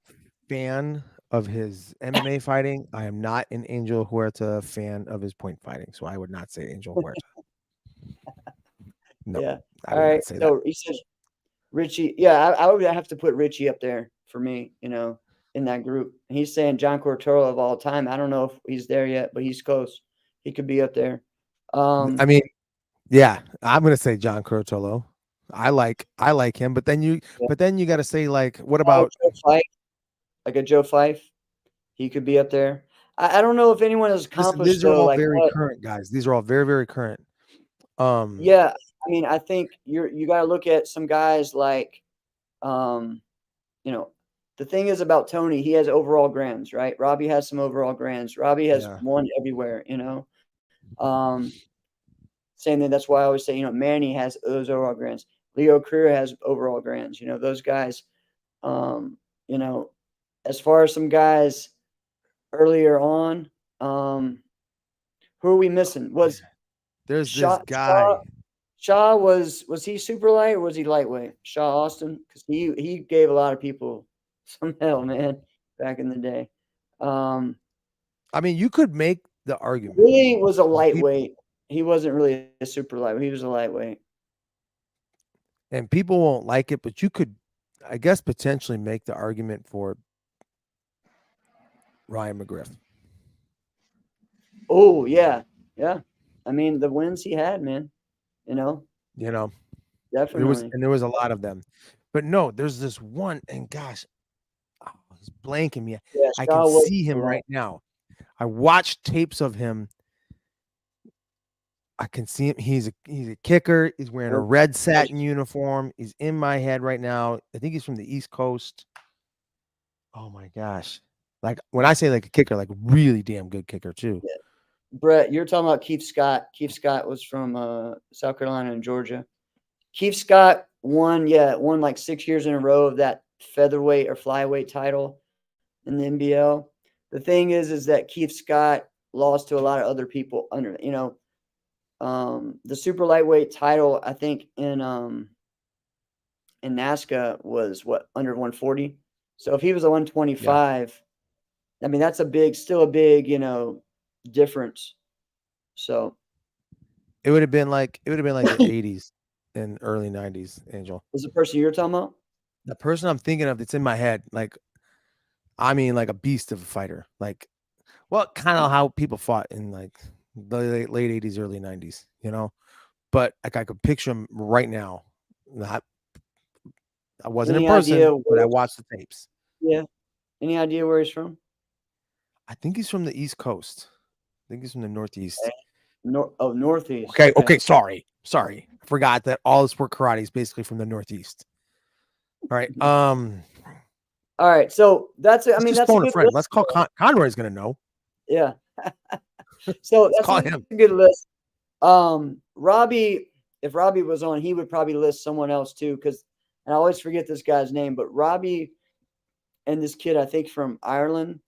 fan of his MMA fighting. I am not an Angel Huerta fan of his point fighting. So I would not say Angel Huerta. No, Yeah. I All would right. not say that. So he said Richie. Yeah, I would have to put Richie up there for me. In that group. And he's saying John Cortoro of all time. I don't know if he's there yet, but he's close. He could be up there. I mean, yeah, I'm gonna say John Curtolo. I like him, but then Yeah. you got to say like, what Oh, about Joe Fife, like a Joe Fife. He could be up there. I don't know if anyone has listen? accomplished These are though, all like very what. current guys. These are all very very current. Yeah, I mean, I think you got to look at some guys like, um, you know, the thing is about Tony, he has overall grands, right? Robbie has some overall grands. Robbie has Yeah, won everywhere, Um, same thing. That's why I always say, Manny has those overall grands. Leo Creer has overall grands. Those guys. Um, you know, as far as some guys earlier on, who are we missing? Was there's this Shaw guy. was he super light or was he lightweight? Shaw Austin, because he gave a lot of people some hell, man, back in the day. I mean, you could make the argument. Really was a People lightweight. He wasn't really a super lightweight. He was a lightweight. and people won't like it, but you could, I guess, potentially make the argument for Ryan McGriff. Oh yeah, yeah. I mean, the wins he had, man. You know, Definitely. there was a lot of them, but no, there's this one, and gosh, oh, he's blanking me. Yeah, I can Shaw was see a him lot. right now. I watched tapes of him. I can see him. He's a kicker. He's wearing a red satin uniform. He's in my head right now. I think he's from the East Coast. Oh my gosh. Like when I say like a kicker, like really damn good kicker too. Yeah. Brett, you're talking about Keith Scott. Keith Scott was from South Carolina and Georgia. Keith Scott won like 6 years in a row of that featherweight or flyweight title in the NBL. The thing is that Keith Scott lost to a lot of other people under, the super lightweight title, I think in NASCA was under 140. So if he was a 125, I mean, that's still a big, difference. So it would have been like the 80s and early 90s, Angel. was the person you're talking about? The person I'm thinking of that's in my head, like I mean like a beast of a fighter. Like kind of how people fought in like the late 80s, early 90s, But like I could picture him right now. Not I wasn't Any in person, idea but I where? watched the tapes. Yeah. Any idea where he's from? I think he's from the East Coast. I think he's from the Northeast. Northeast. Okay. Sorry. I forgot that all sport karate is basically from the Northeast. All right. All right. So that's it. I mean, that's a phone good a friend. list. Let's call Conroy's gonna know. Yeah. So Let's that's call a him. good list. Robbie, if Robbie was on, he would probably list someone else too, because and I always forget this guy's name, but Robbie and this kid, I think from Ireland,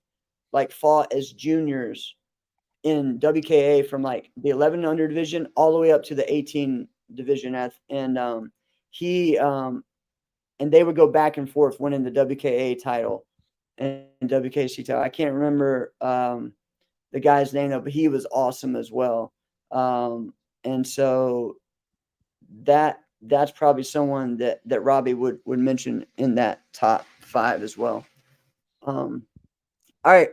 like fought as juniors in WKA from like the 11 under division all the way up to the 18 division. And he and they would go back and forth winning the WKA title and WKC title. I can't remember the guy's name though, but he was awesome as well. And so that's probably someone that Robbie would mention in that top 5 as well. All right.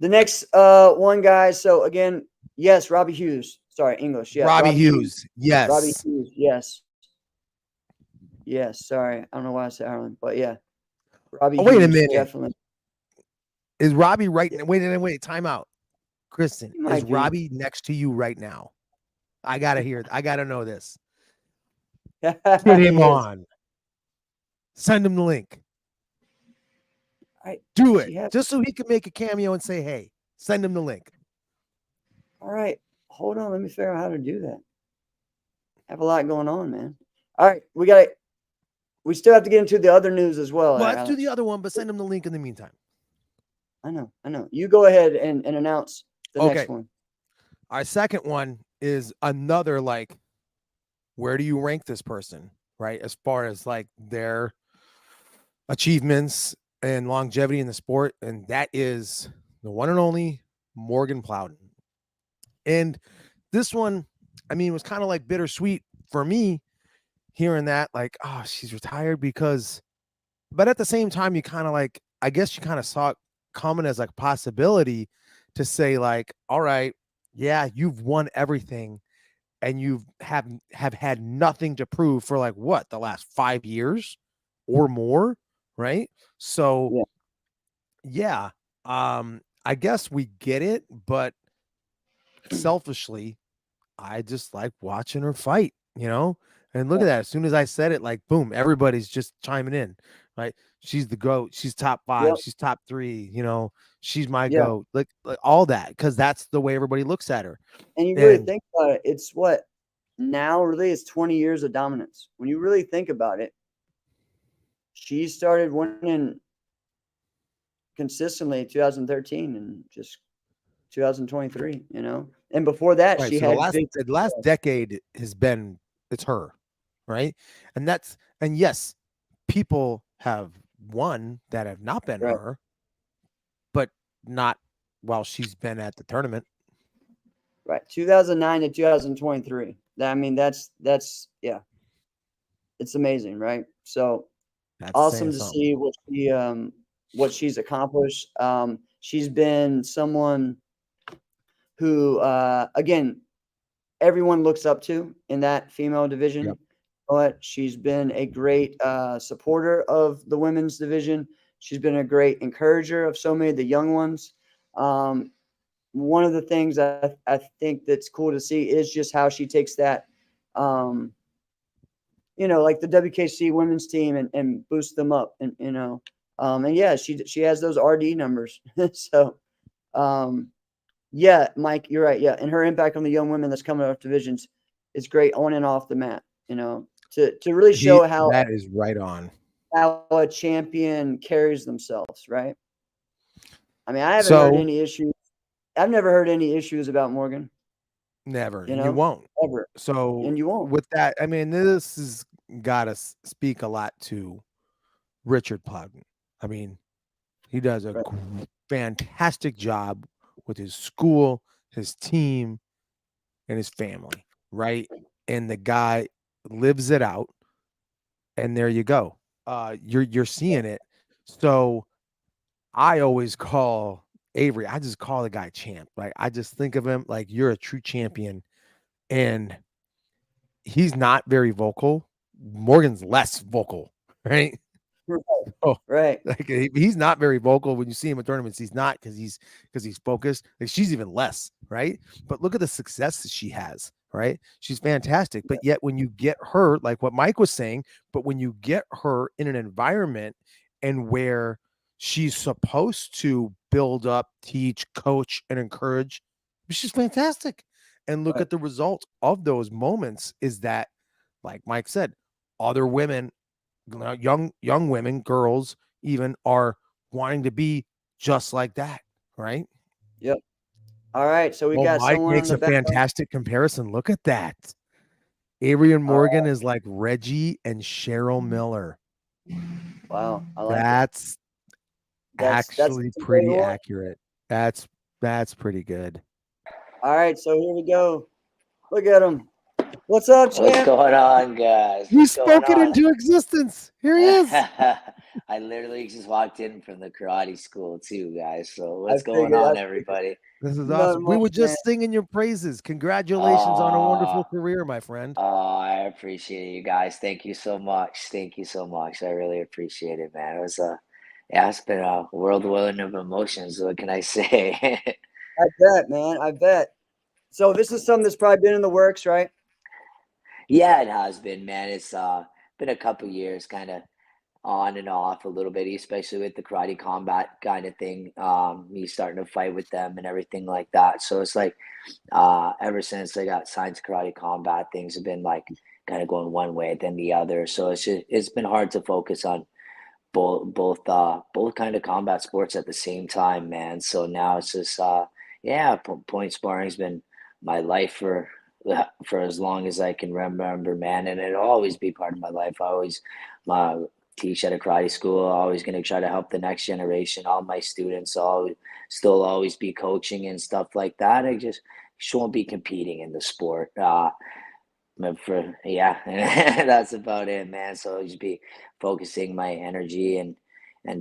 The next one, guys. So again, yes, Robbie Hughes. Sorry, English. Yeah, Robbie Hughes. Yes. Robbie Hughes. Yes. Yes. Sorry, I don't know why I said Ireland, but yeah, Robbie Hughes. Wait a minute. Definitely. Is Robbie right? Wait. Time out. Kristen, is be. Robbie next to you right now? I gotta hear. I gotta know this. Get him on. Send him the link. Do it just so he can make a cameo and say, "Hey, send him the link." All right, hold on. Let me figure out how to do that. I have a lot going on, man. All right, we still have to get into the other news as well. Well, let's do the other one, but send him the link in the meantime. I know. You go ahead and announce the next one. Our second one is another like, where do you rank this person, right? As far as like their achievements and longevity in the sport, and that is the one and only Morgan Plowden. And this one, I mean, was kind of like bittersweet for me hearing that, like, oh, she's retired but at the same time, you kind of like, I guess you kind of saw it coming as like a possibility to say like, all right, yeah, you've won everything and you have had nothing to prove for like what, the last 5 years or more, right? So yeah, I guess we get it, but selfishly, I just like watching her fight, and look at that. As soon as I said it, like, boom, everybody's just chiming in, right? She's the GOAT. She's top 5. She's top 3, she's my GOAT. Like all that, because that's the way everybody looks at her. And you really think about it, it's what now really it's 20 years of dominance. When you really think about it, she started winning consistently in 2013 and just 2023, and before that, right, she so had the last decade has been, it's her, right? And yes, people have won that have not been her, but not while she's been at the tournament. Right, 2009 to 2023. I mean, that's yeah, it's amazing, right? So that's awesome to see what she's accomplished. She's been someone who, again, everyone looks up to in that female division. Yep. But she's been a great supporter of the women's division. She's been a great encourager of so many of the young ones. One of the things I think that's cool to see is just how she takes that, like the WKC women's team and boost them up, and and yeah, she has those RD numbers. So, yeah, Mike, you're right. Yeah, and her impact on the young women that's coming off divisions is great on and off the mat. To really show That is right on. how a champion carries themselves, right? I mean, I haven't heard any issues. I've never heard any issues about Morgan. Never. You won't. Ever. So And you won't. with that, I mean, this has got to speak a lot to Richard Plowden. I mean, he does a fantastic job with his school, his team, and his family, right? And the guy lives it out. And there you go. You're seeing it. So I always call Avery, I just call the guy champ. Like, I just think of him like you're a true champion. And he's not very vocal. Morgan's less vocal, right? Oh, right. Like, he's not very vocal when you see him in tournaments. He's not because he's focused. Like, she's even less, right? But look at the success that she has, right? She's fantastic. But yet when you get her, like what Mike was saying, but when you get her in an environment and where she's supposed to build up, teach, coach, and encourage, she's fantastic. And look at the results of those moments is that, like Mike said, other women, young women, girls even, are wanting to be just like that, right? Yep. All right, so we got Mike someone makes on a the back. fantastic comparison. Look at that. Avery and Morgan is like Reggie and Cheryl Miller. Wow, I like that's actually pretty accurate. That's pretty good. All right, so here we go. Look at him. What's up, champ? What's going on, guys? He spoke it into existence. Here he is. I literally just walked in from the karate school too, guys. So what's going on, everybody? This is awesome. We were just singing your praises. Congratulations on a wonderful career, my friend. Oh, I appreciate it, you guys. Thank you so much. Thank you so much. I really appreciate it, man. It was it's been a whirlwind of emotions. What can I say? I bet, man. I bet. So this is something that's probably been in the works, right? Yeah, it has been, man. It's been a couple years, kind of on and off a little bit, especially with the karate combat kind of thing. Me starting to fight with them and everything like that. So it's like ever since I got signed to karate combat, things have been like kind of going one way then the other. So it's been hard to focus on both kind of combat sports at the same time, man. So now it's just point sparring's been my life for as long as I can remember, man, and it'll always be part of my life. I always teach at a karate school. Always going to try to help the next generation. All my students, I'll still always be coaching and stuff like that. I just won't be competing in the sport. That's about it, man. So I'll just be focusing my energy and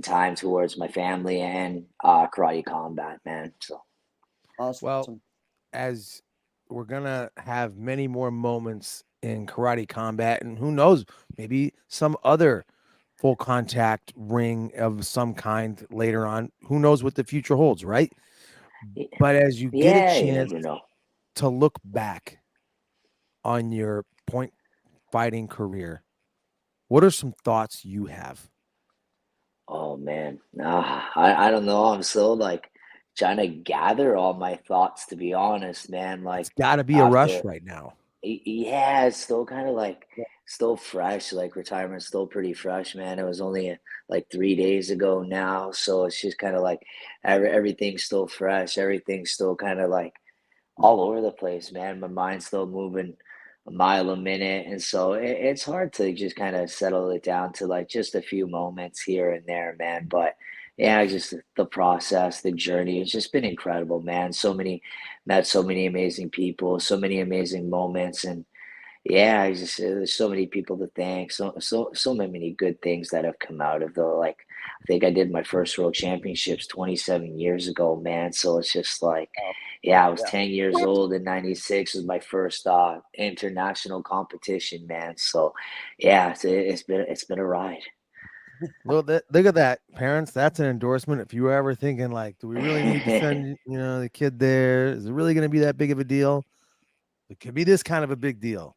time towards my family and karate combat, man. So awesome. Well, as we're gonna have many more moments in karate combat, and who knows, maybe some other full contact ring of some kind later on. Who knows what the future holds, right? But as you get a chance to look back on your point fighting career, what are some thoughts you have? Oh man, I don't know. I'm still like trying to gather all my thoughts, to be honest, man. Like, it's got to be a rush right now. Yeah, it's still kind of like still fresh. Like retirement's still pretty fresh, man. It was only like 3 days ago now, so it's just kind of like everything's still fresh. Everything's still kind of like all over the place, man. My mind's still moving a mile a minute, and so it's hard to just kind of settle it down to like just a few moments here and there, man. But yeah, just the process, the journey, it's just been incredible, man. Met so many amazing people, so many amazing moments, and Yeah, I just there's so many people to thank, so many good things that have come out of the like. I think I did my first World Championships 27 years ago, man. So it's just like, Oh, yeah, I was yeah. 10 years old in '96 was my first international competition, man. So yeah, it's been a ride. Look at that, parents. That's an endorsement. If you were ever thinking like, do we really need to send the kid there? Is it really going to be that big of a deal? It could be this kind of a big deal.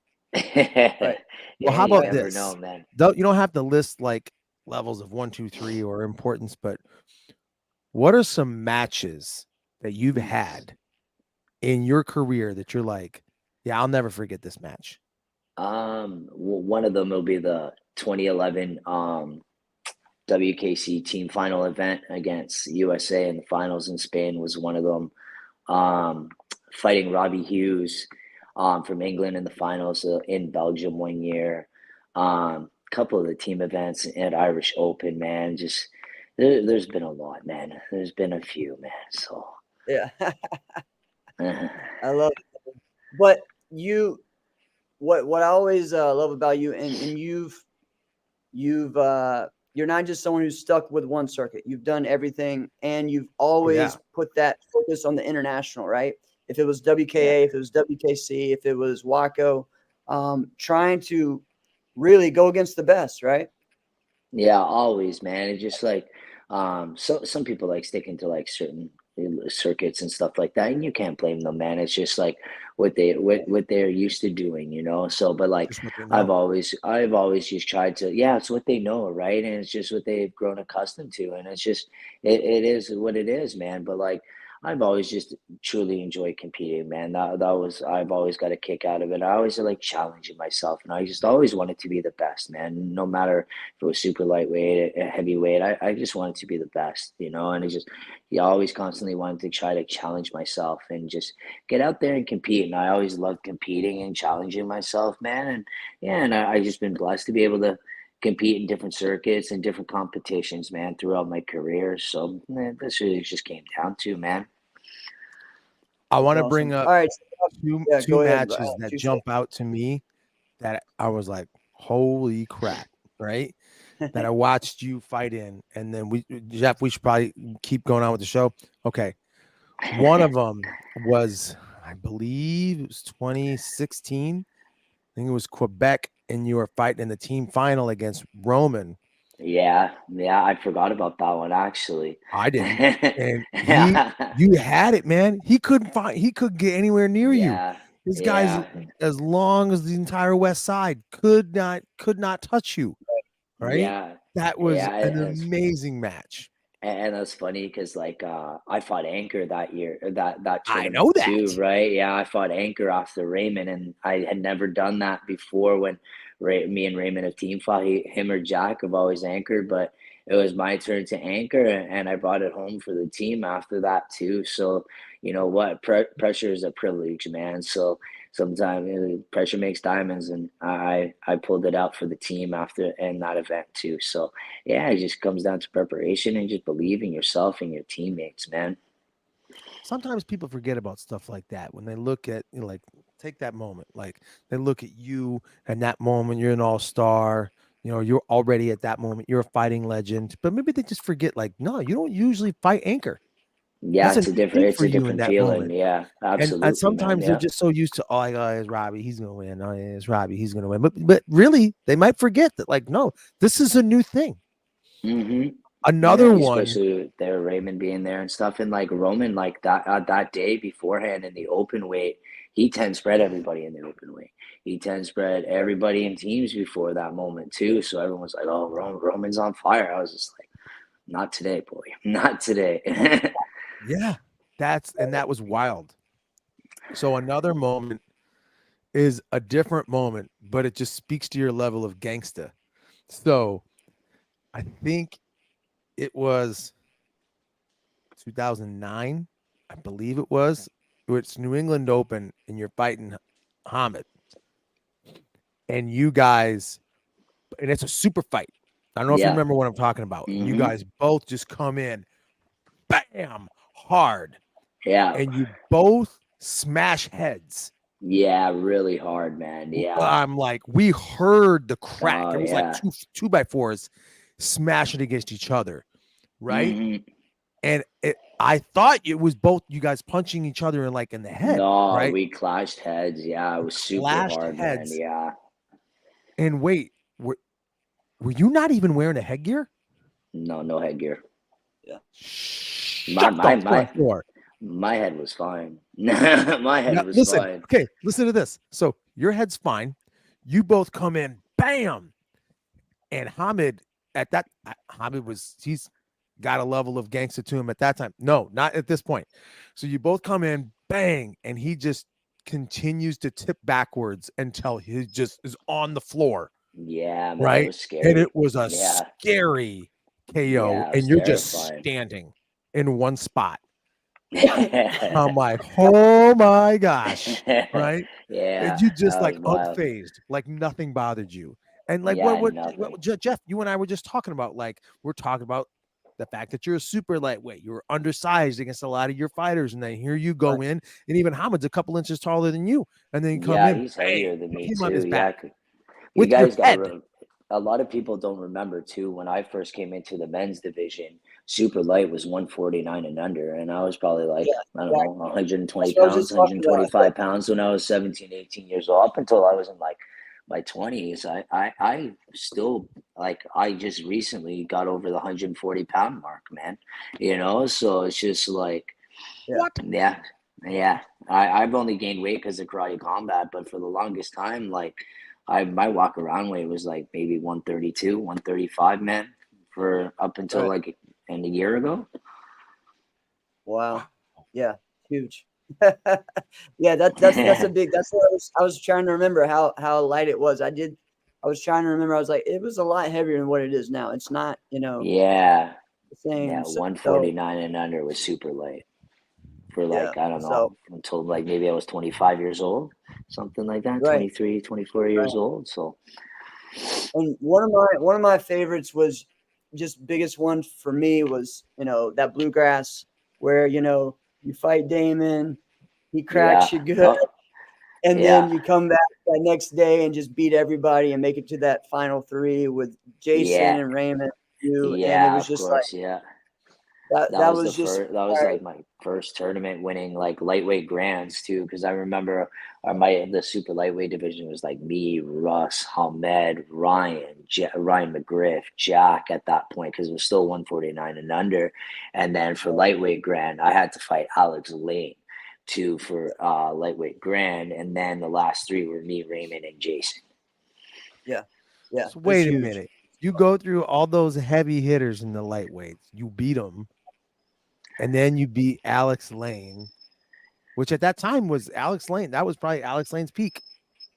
Right. Well, Yeah, how you about never know, this? man. You don't have to list like levels of 1, 2, 3 or importance, but what are some matches that you've Mm. had in your career that you're like, yeah, I'll never forget this match? One of them will be the 2011 WKC team final event against USA in the finals in Spain was one of them. Um, Fighting Robbie Hughes from England in the finals in Belgium one year. Couple of the team events at Irish Open, man. Just there's been a lot, man. There's been a few, man. So Yeah. I love it. But what I always love about you, and you're not just someone who's stuck with one circuit. You've done everything, and you've Oh yeah. always put that focus on the international, right? If it was yeah, WKA, if it was WKC, if it was WACO, trying to really go against the best, right? yeah, always, man. It's just like some people like sticking to like certain circuits and stuff like that, and you can't blame them, man. It's just like what they're used to doing, you know. So, but like Just what they I've know. always I've always just tried to, yeah, it's what they know, right? And it's just what they've grown accustomed to, and it's just it is what it is, man. But like I've always just truly enjoyed competing, man. That was I've always got a kick out of it. I always like challenging myself, and I just always wanted to be the best, man. No matter if it was super lightweight, heavyweight, I just wanted to be the best, you know. And it's just you always constantly wanted to try to challenge myself and just get out there and compete. And I always loved competing and challenging myself, man. And yeah, and I just been blessed to be able to compete in different circuits and different competitions, man, throughout my career. So man, this really just came down to, man. I That's want to bring awesome. up All right. two Yeah, two go ahead. matches that What you say? jump out to me that I was like, holy crap, right? That I watched you fight in, and then Jeff, we should probably keep going on with the show. Okay, one of them was, I believe it was 2016. I think it was Quebec, and you were fighting in the team final against Roman. Yeah, I forgot about that one actually. I didn't, and Yeah, you had it, man. He couldn't get anywhere near you. yeah, This guy's yeah, as long as the entire West Side could not touch you. Right? yeah, That was yeah. an It's amazing match. And that's funny because like I fought Anchor that year, that I tournament know too, that. right? Yeah, I fought Anchor after Raymond, and I had never done that before. When me and Raymond have team fought, him or Jack have always anchored, but it was my turn to anchor, and I brought it home for the team after that too. So you know what, pressure is a privilege, man. So sometimes pressure makes diamonds, and I pulled it out for the team after in that event too. So yeah, it just comes down to preparation and just believing yourself and your teammates, man. Sometimes people forget about stuff like that when they look at, like, take that moment. Like, they look at you and that moment, you're an all-star, you're already at that moment, you're a fighting legend. But maybe they just forget, like, no, you don't usually fight Anchor. Yeah, That's a it's a new different thing it's for a you in different that feeling. moment. Yeah, And absolutely, man. sometimes they're Yeah. just so used to, oh, like, oh, it's Robbie, he's gonna win. Oh, yeah, it's Robbie, he's gonna win. But really, they might forget that, like, no, this is a new thing. Mm-hmm. Another And one. especially with their Raymond being there and stuff, and like Roman, like that day beforehand in the open weight, he 10 spread everybody in the open weight. He 10 spread everybody in teams before that moment too. So everyone was like, "Oh, Roman's on fire." I was just like, "Not today, boy, not today." Yeah, that was wild. So another moment is a different moment, but it just speaks to your level of gangsta. So I think it was 2009, I believe it was. It's New England Open, and you're fighting Hamid, and you guys, and it's a super fight. I don't know if you Yeah. remember what I'm talking about. And you Mm-hmm. guys both just come in, bam, hard, Yeah. and you both smash heads. Yeah, really hard, man. Yeah. I'm like, we heard the crack. Oh It was like yeah. two by fours smashing against each other, right? Mhm. And I thought it was both you guys punching each other in the head, No, right? we clashed heads. Yeah, it was super Clashed hard, man. heads. Yeah. And wait, were you not even wearing a headgear? No, no headgear. My Shut the my front my door. my head was fine. My Now, head was listen, fine. okay, listen to this. So your head's fine. You both come in, bam. And Hamid, he's got a level of gangster to him at that time. No, not at this point. So you both come in, bang, and he just continues to tip backwards until he just is on the floor, Yeah, man, it right? was And scary. it was a Yeah. scary KO, Yeah, it was and you're just terrifying. standing in one spot. Yeah, I'm like, oh my gosh, right? And you that just was like wild. unfazed, like nothing bothered you. And like Yeah, what nothing. Jeff, you and I were just talking about, like we're talking about the fact that you're a super lightweight, you're undersized against a lot of your fighters, and then here you go in, and even Hamid's a couple inches taller than you, and then you come Yeah, in, he's bang, heavier than kick me him on too. his back Yeah, you with your guys got to. head. A lot of people don't remember too. When I first came into the men's division, super light was 149 and under, and I was probably like Yeah, I don't know exactly. 120 That's what I was pounds, just talking about. 125 pounds when I was 17, 18 years old. Up until I was in like my 20s, I still I just recently got over the 140-pound mark, man. So it's just like Yeah. What? yeah, yeah. I've only gained weight because of karate combat, but for the longest time, like my walk around weight was like maybe 132, 135, man, for up until Right. like a year ago. Wow. Yeah. Huge. Yeah, that's a big. That's what I was trying to remember how light it was. I was trying to remember. I was like, it was a lot heavier than what it is now. It's not, Yeah, the same. yeah, So 149 and under was super light for yeah. like I don't So know until like maybe I was 25 years old, something like that, right. 23, 24 Right. years old. So And one of my favorites was just biggest one for me was that bluegrass where you fight Damon, he cracks you yeah, good, oh and then yeah, you come back that next day and just beat everybody and make it to that final three with Jason yeah, and Raymond, and it yeah, was of just like course, yeah. that. That That was the was just first. That was all right. like my first tournament winning like lightweight grands too. Because I remember the super lightweight division was like me, Russ, Hamed, Ryan McGriff, Jack at that point because it was still 149 and under. And then for lightweight grand, I had to fight Alex Lane too for lightweight grand. And then the last three were me, Raymond, and Jason. Yeah, yeah, So it was wait a huge. minute. You go through all those heavy hitters in the lightweights, you beat them, and then you beat Alex Lane, which at that time was Alex Lane. That was probably Alex Lane's peak,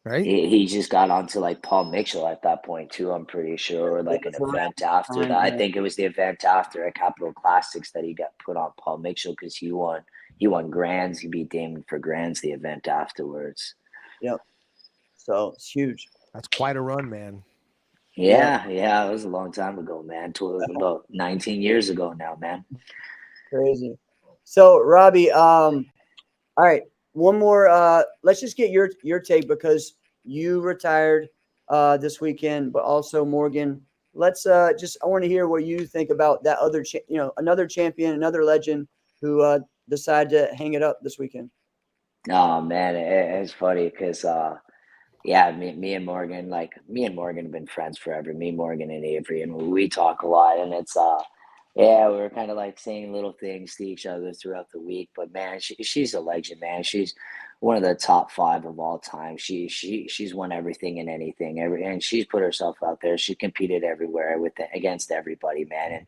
right? He just got onto like Paul Mitchell at that point too. I'm pretty sure, or Yeah, like an for event after time, that. I yeah, think it was the event after at Capital Classics that he got put on Paul Mitchell because he won. He won grands. He beat Damon for grands the event afterwards. yep. So it's huge. That's quite a run, man. Yeah, Yeah, it was a long time ago, man. About 19 years ago now, man. crazy. So Robbie, all right, one more. Let's just get your take because you retired this weekend, but also Morgan. Let's I want to hear what you think about that other, another champion, another legend who decided to hang it up this weekend. Oh man, it's funny because yeah, me and Morgan, like me and Morgan have been friends forever. Me, Morgan, and Avery, and we talk a lot. And it's yeah, we were kind of like saying little things to each other throughout the week. But man, she's a legend, man. She's one of the top five of all time. She's won everything and anything, and she's put herself out there. She competed everywhere against everybody, man. And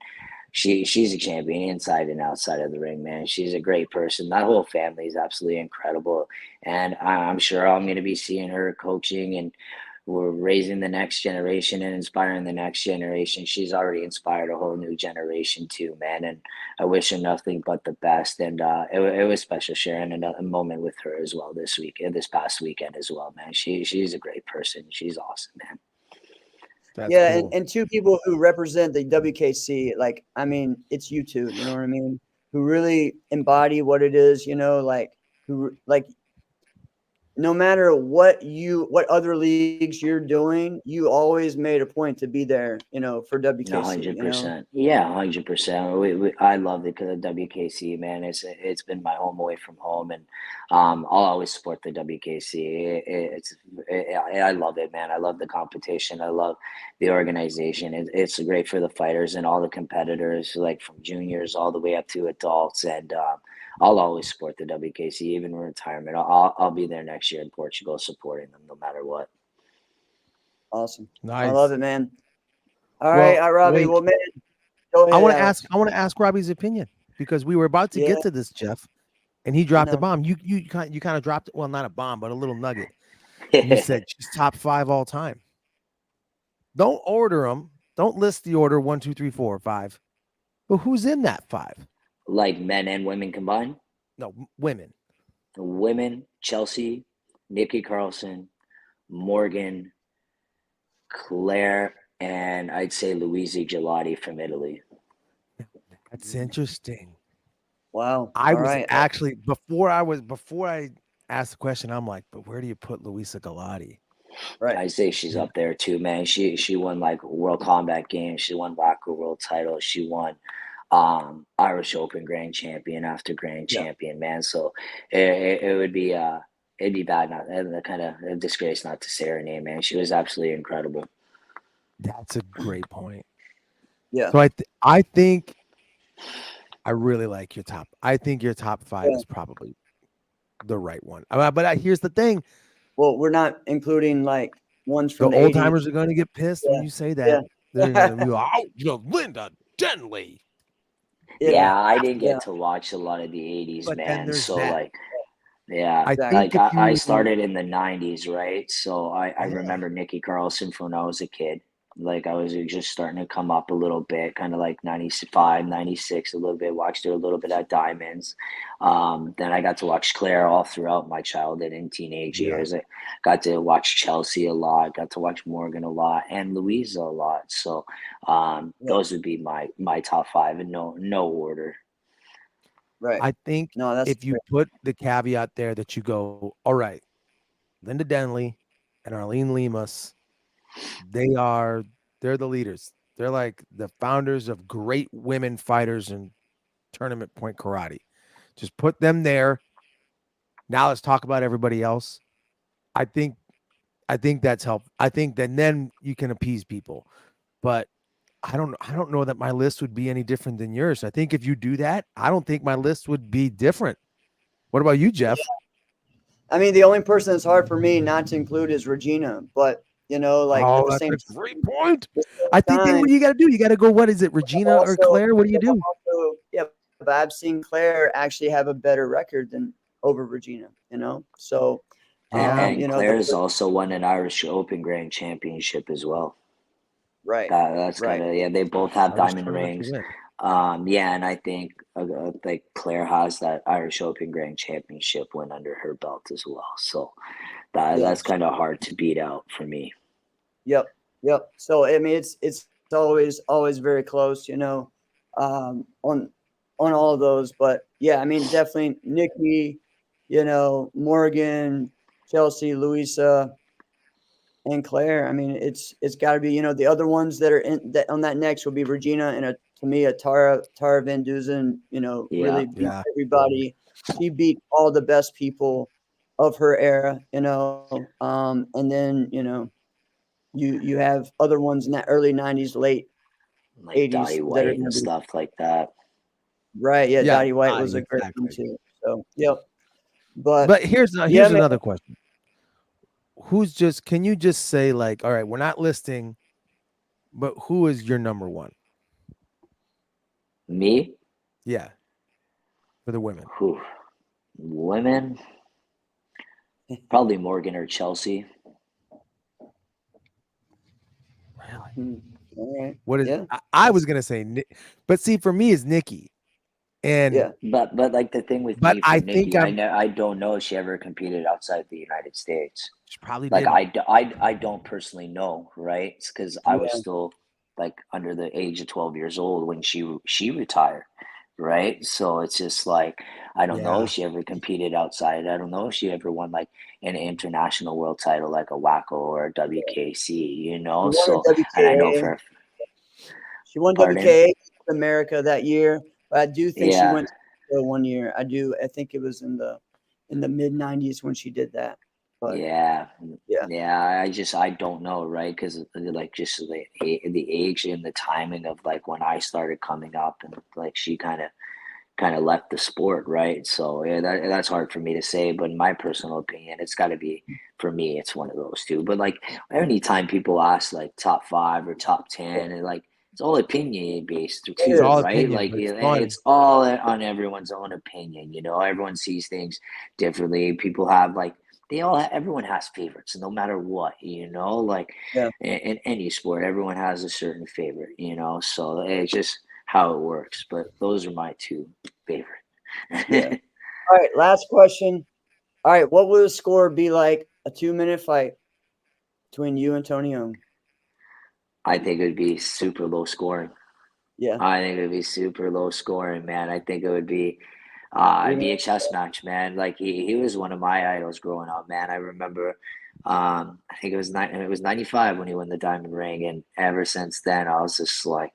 she's a champion inside and outside of the ring, man. She's a great person. That whole family is absolutely incredible, and I'm sure I'm going to be seeing her coaching, and we're raising the next generation and inspiring the next generation. She's already inspired a whole new generation too, man. And I wish her nothing but the best. And it was special sharing another moment with her as well this past weekend as well, man. She's a great person. She's awesome, man. That's Yeah, cool. and two people who represent the WKC, like I mean, it's you two, you know what I mean? Who really embody what it is, like who like no matter what other leagues you're doing, you always made a point to be there, for WKC, 100%. Yeah, 100%. I love the WKC, man. It's been my home away from home, and I'll always support the WKC. I love it, man. I love the competition. I love the organization. It's great for the fighters and all the competitors, like from juniors all the way up to adults. And I'll always support the WKC, even in retirement. I'll be there next year in Portugal, supporting them no matter what. Awesome. I Nice. love it, man. All right, Robbie. wait, Well, man, go ahead. I want to Alex. ask. I want to ask Robbie's opinion because we were about to Yeah, get to this, Jeff, and he dropped a know. bomb. You kind of dropped, well, not a bomb, but a little nugget. You said she's top 5 all time. Don't order them. Don't list the order 1, 2, 3, 4, 5. But who's in that 5? Like men and women combined? No, women. Women, Chelsea, Nikki Carlson, Morgan, Claire, and I'd say Luisa Gelati from Italy. That's interesting. Wow. I All was right. actually before I asked the question, I'm like, but where do you put Luisa Galati? Right. I say she's up there too, man. She won like World Combat Games. She won Wacker World Title. She won Irish Open Grand Champion after Grand Champion, man. So it would be it'd be bad not and kind of a disgrace not to say her name, man. She was absolutely incredible. That's a great point. Yeah. So I think I really like your top. I think your top 5 is probably the right one. But here's the thing. Well, we're not including like ones The from the old 80s. timers are going to get pissed when you say that. Yeah. They're going to be like, oh, Linda Denley. Yeah, I didn't get to watch a lot of the 80s, But then man. there's So that. like, yeah, I like think if I you started in the 90s, right? So I remember Nikki Carlson from when I was a kid. Like I was just starting to come up a little bit, kind of like 95, 96, a little bit. Watched her a little bit at Diamonds. Then I got to watch Claire all throughout my childhood and teenage years. I got to watch Chelsea a lot, got to watch Morgan a lot, and Louisa a lot. So those would be my top 5 in no order. Right. I think if you put the caveat there that you go, all right, Linda Denley and Arlene Lemus, they're the leaders. They're like the founders of great women fighters in tournament point karate. Just put them there. Now let's talk about everybody else. I think that's helpful. I think that then you can appease people. But I don't know that my list would be any different than yours. I think if you do that, I don't think my list would be different. What about you, Jeff? I mean, the only person that's hard for me not to include is Regina, but like at the same that's a great point. I think then what do you got to do? You got to go. What is it, Regina or Claire? What do you do? But I've seen Claire actually have a better record than over Regina. So and Claire's also won an Irish Open Grand Championship as well. Right. That's kind of they both have diamond rings. And I think like Claire has that Irish Open Grand Championship win under her belt as well. So that's kind of hard to beat out for me. Yep. So I mean, it's always very close, on all of those. But yeah, I mean, definitely Nikki, Morgan, Chelsea, Louisa, and Claire. I mean, it's got to be, the other ones that are on that next will be Regina and to me a Tara Van Duzen. Really beat everybody. She beat all the best people of her era. And then you have other ones in that early 90s, late like 80s Dottie White and stuff like that. Right. Yeah. Dottie White was a great one too. So, yep. But here's another question. Can you just say like, all right, we're not listing, but who is your number 1? Me? Yeah. For the women. Women? Probably Morgan or Chelsea. Really? All right. What is I was gonna say, but see, for me is Nikki, and but like the thing with me, for Nikki, I don't know if she ever competed outside the United States. She probably like didn't. I don't personally know, right? It's because I was still like under the age of 12 years old when she retired, right? So it's just like, I don't know Yeah. if she ever competed outside. I don't know if she ever won like an international world title like a WACO or a WKC, you She know? won So, a and I know WKA. for, She won pardon? WKA in America that year, but I do think she Yeah. went to one year. I think it was in the mid '90s when she did that. But Yeah, yeah, yeah. I don't know, right? Because like just the age and the timing of like when I started coming up, and like she kind of left the sport, right? So yeah, that's hard for me to say. But in my personal opinion, it's got to be for me. It's one of those two. But like anytime people ask like top five or top ten, and like it's all opinion based It's it too, all is. right? opinion, Like but it's fun. it's all on everyone's own opinion. You know, everyone sees things differently. People have like everyone has favorites, no matter what. You know, like Yeah, in any sport, everyone has a certain favorite. You know, so it's just how it works. But those are my two yeah. favorite. All right, last question. All right, what would the score be like a 2-minute fight between you and Tony Young? I think it would be super low scoring. Yeah, I think it would be super low scoring, man. I think it would be it'd be a chess match, man. Like he was one of my idols growing up, man. I remember I think it was 95 when he won the diamond ring, and ever since then I was just like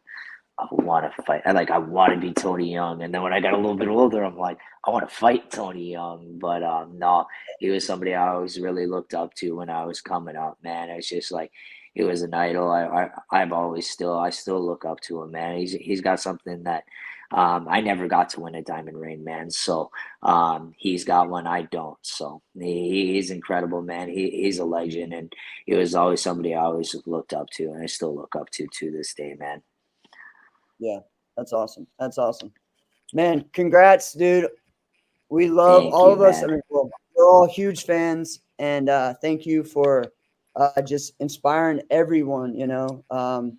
I want to fight. I want to be Tony Young. And then when I got a little bit older, I'm like, I want to fight Tony Young. But no, he was somebody I always really looked up to when I was coming up, man. It's just like he was an idol. I still look up to him, man. He's got something that I never got to win a diamond ring, man. So he's got one I don't. So he's incredible, man. He's a legend, and he was always somebody I always looked up to, and I still look up to this day, man. yeah. That's awesome. That's awesome, man. Congrats, dude. We love Thank all you, of us. I man. mean, we're all huge fans, and thank you for just inspiring everyone. And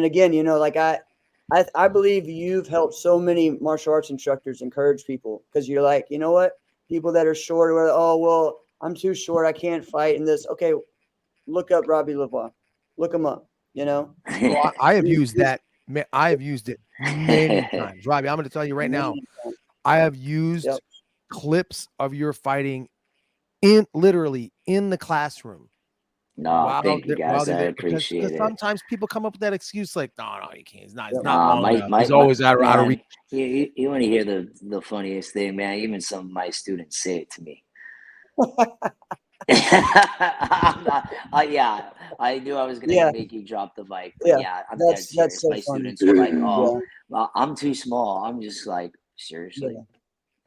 again, like I believe you've helped so many martial arts instructors encourage people because you're like, you know what, people that are short or oh well, I'm too short, I can't fight in this. Okay, look up Robbie Lavoie, look him up. You know, Bro, I have He- used he's that. I have used it many times. Robbie, I'm going to tell you right now, amazing. I have Yep. used clips of your fighting in literally in the classroom No, thank you while guys. they're I there because appreciate it. sometimes people come up with that excuse like, no, you can't. It's Yep. not long My enough. my He's my always out of reach. man, you want to hear the funniest thing, man? Even some of my students say it to me. I'm not, yeah, I knew I was gonna Yeah. make you drop the mic, but Yeah. yeah, I'm dead That's serious. so My funny. students are like, "Oh, Yeah. well, I'm too small." I'm just like, seriously.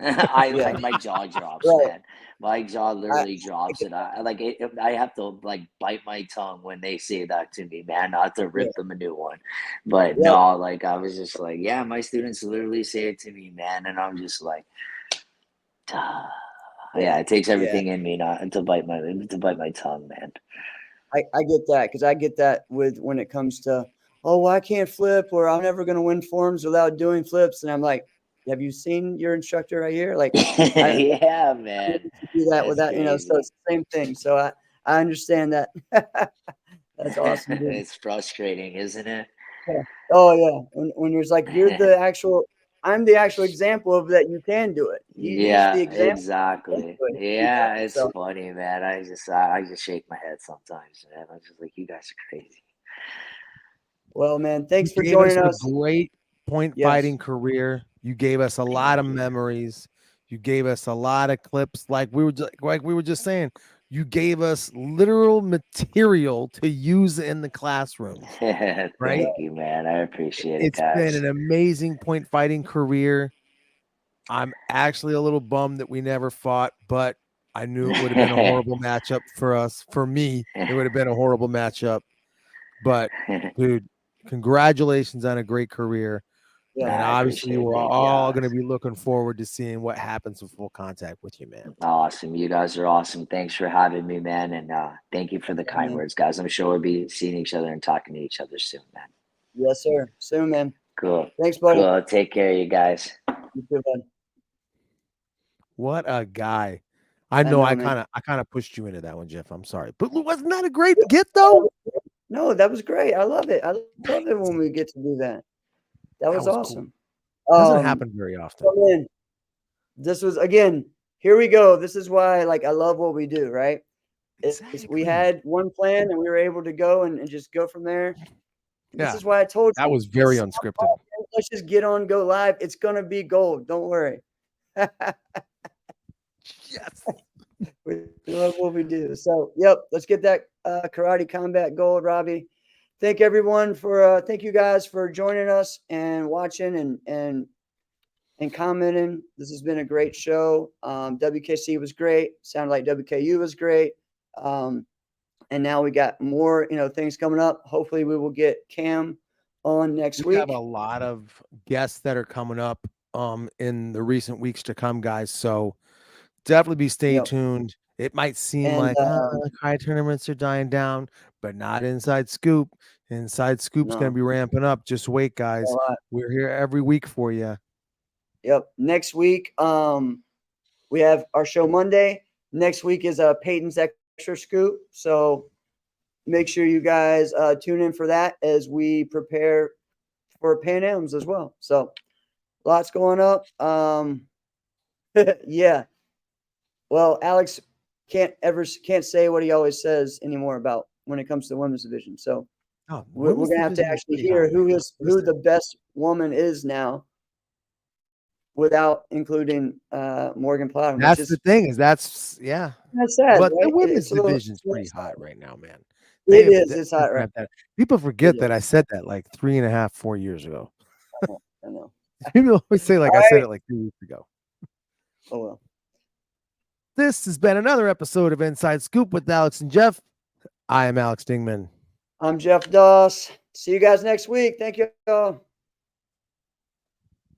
Yeah. I Yeah. like my jaw drops, Right. man. My jaw I, literally drops, and I like it. I have to like bite my tongue when they say that to me, man. Not to yeah. rip them a new one, but Yep. no, like I was just like, yeah, my students literally say it to me, man, and I'm just like, ah. Yeah. Yeah, it takes Yeah. everything in me not to bite my tongue, man. I get that because I get that with when it comes to, oh, well, I can't flip or I'm never going to win forms without doing flips. And I'm like, have you seen your instructor right here? Like, I don't Yeah, need man, to do that that's without, so crazy. it's the same thing. So I understand that. That's awesome, dude. It's frustrating, isn't it? Yeah. Oh, yeah. When there's like, I'm the actual example of that you can do it. He's the Yeah, example. You can exactly. do it. Yeah, it's So, funny, man. I just shake my head sometimes, man. I'm just like, you guys are crazy. well, man, You thanks for gave us joining a us. great point Yes. fighting career. You gave us a lot Thank of you. memories. You gave us a lot of clips, like we were just saying. You gave us literal material to use in the classroom, right? Thank you, man. I appreciate it, It's been guys. an amazing point fighting career. I'm actually a little bummed that we never fought, but I knew it would have been a horrible matchup for us. For me, it would have been a horrible matchup. But dude, congratulations on a great career. Yeah. And I obviously, appreciate it. we're Thank you, all going to guys. be looking forward to seeing what happens with full contact with you, man. Awesome. You guys are awesome. Thanks for having me, man. And thank you for the Yeah, kind man. words, guys. I'm sure we'll be seeing each other and talking to each other soon, man. Yes, sir. Soon, man. Cool. Thanks, buddy. Cool. Take care, you guys. You too, bud. What a guy. I I know know, I man. kind of pushed you into that one, Jeff. I'm sorry. But wasn't that a great get though? No, that was great. I love it. I love it when we get to do that. That That was was cool. awesome. Doesn't happen very often. come in. This was, again, here we go. This is why, like, I love what we do, right? We had one plan and we were able to go and just go from there. This Yeah, is why I told you. that was very it's unscripted. Let's just get on, go live. It's going to be gold. Don't worry. Yes. We love what we do. So, yep, let's get that karate combat gold, Robbie. Thank everyone for thank you guys for joining us and watching and commenting. This has been a great show. WKC was great. Sounded like WKU was great. And now we got more, things coming up. Hopefully we will get Cam on next We week. have a lot of guests that are coming up in the recent weeks to come, guys. So definitely be stay tuned. It might seem like karate tournaments are dying down, but not Inside Scoop. Inside Scoop's going to be ramping up. Just wait, guys. We're here every week for you. Yep. Next week, we have our show Monday. Next week is Peyton's Extra Scoop. So make sure you guys tune in for that as we prepare for Pan Am's as well. So lots going up. Yeah. Well, Alex can't say what he always says anymore about when it comes to the women's division. So we're going to have to actually hear who the best woman is now, without including Morgan Plowden. That's the thing. That's sad. But right? the women's division's pretty hot right now, man. It is. It's hot, right? People forget that I said that like 4 years ago. I know. People always say like I said it like 2 weeks ago. Oh well. This has been another episode of Inside Scoop with Alex and Jeff. I am Alex Dingman. I'm Jeff Doss. See you guys next week. Thank you all.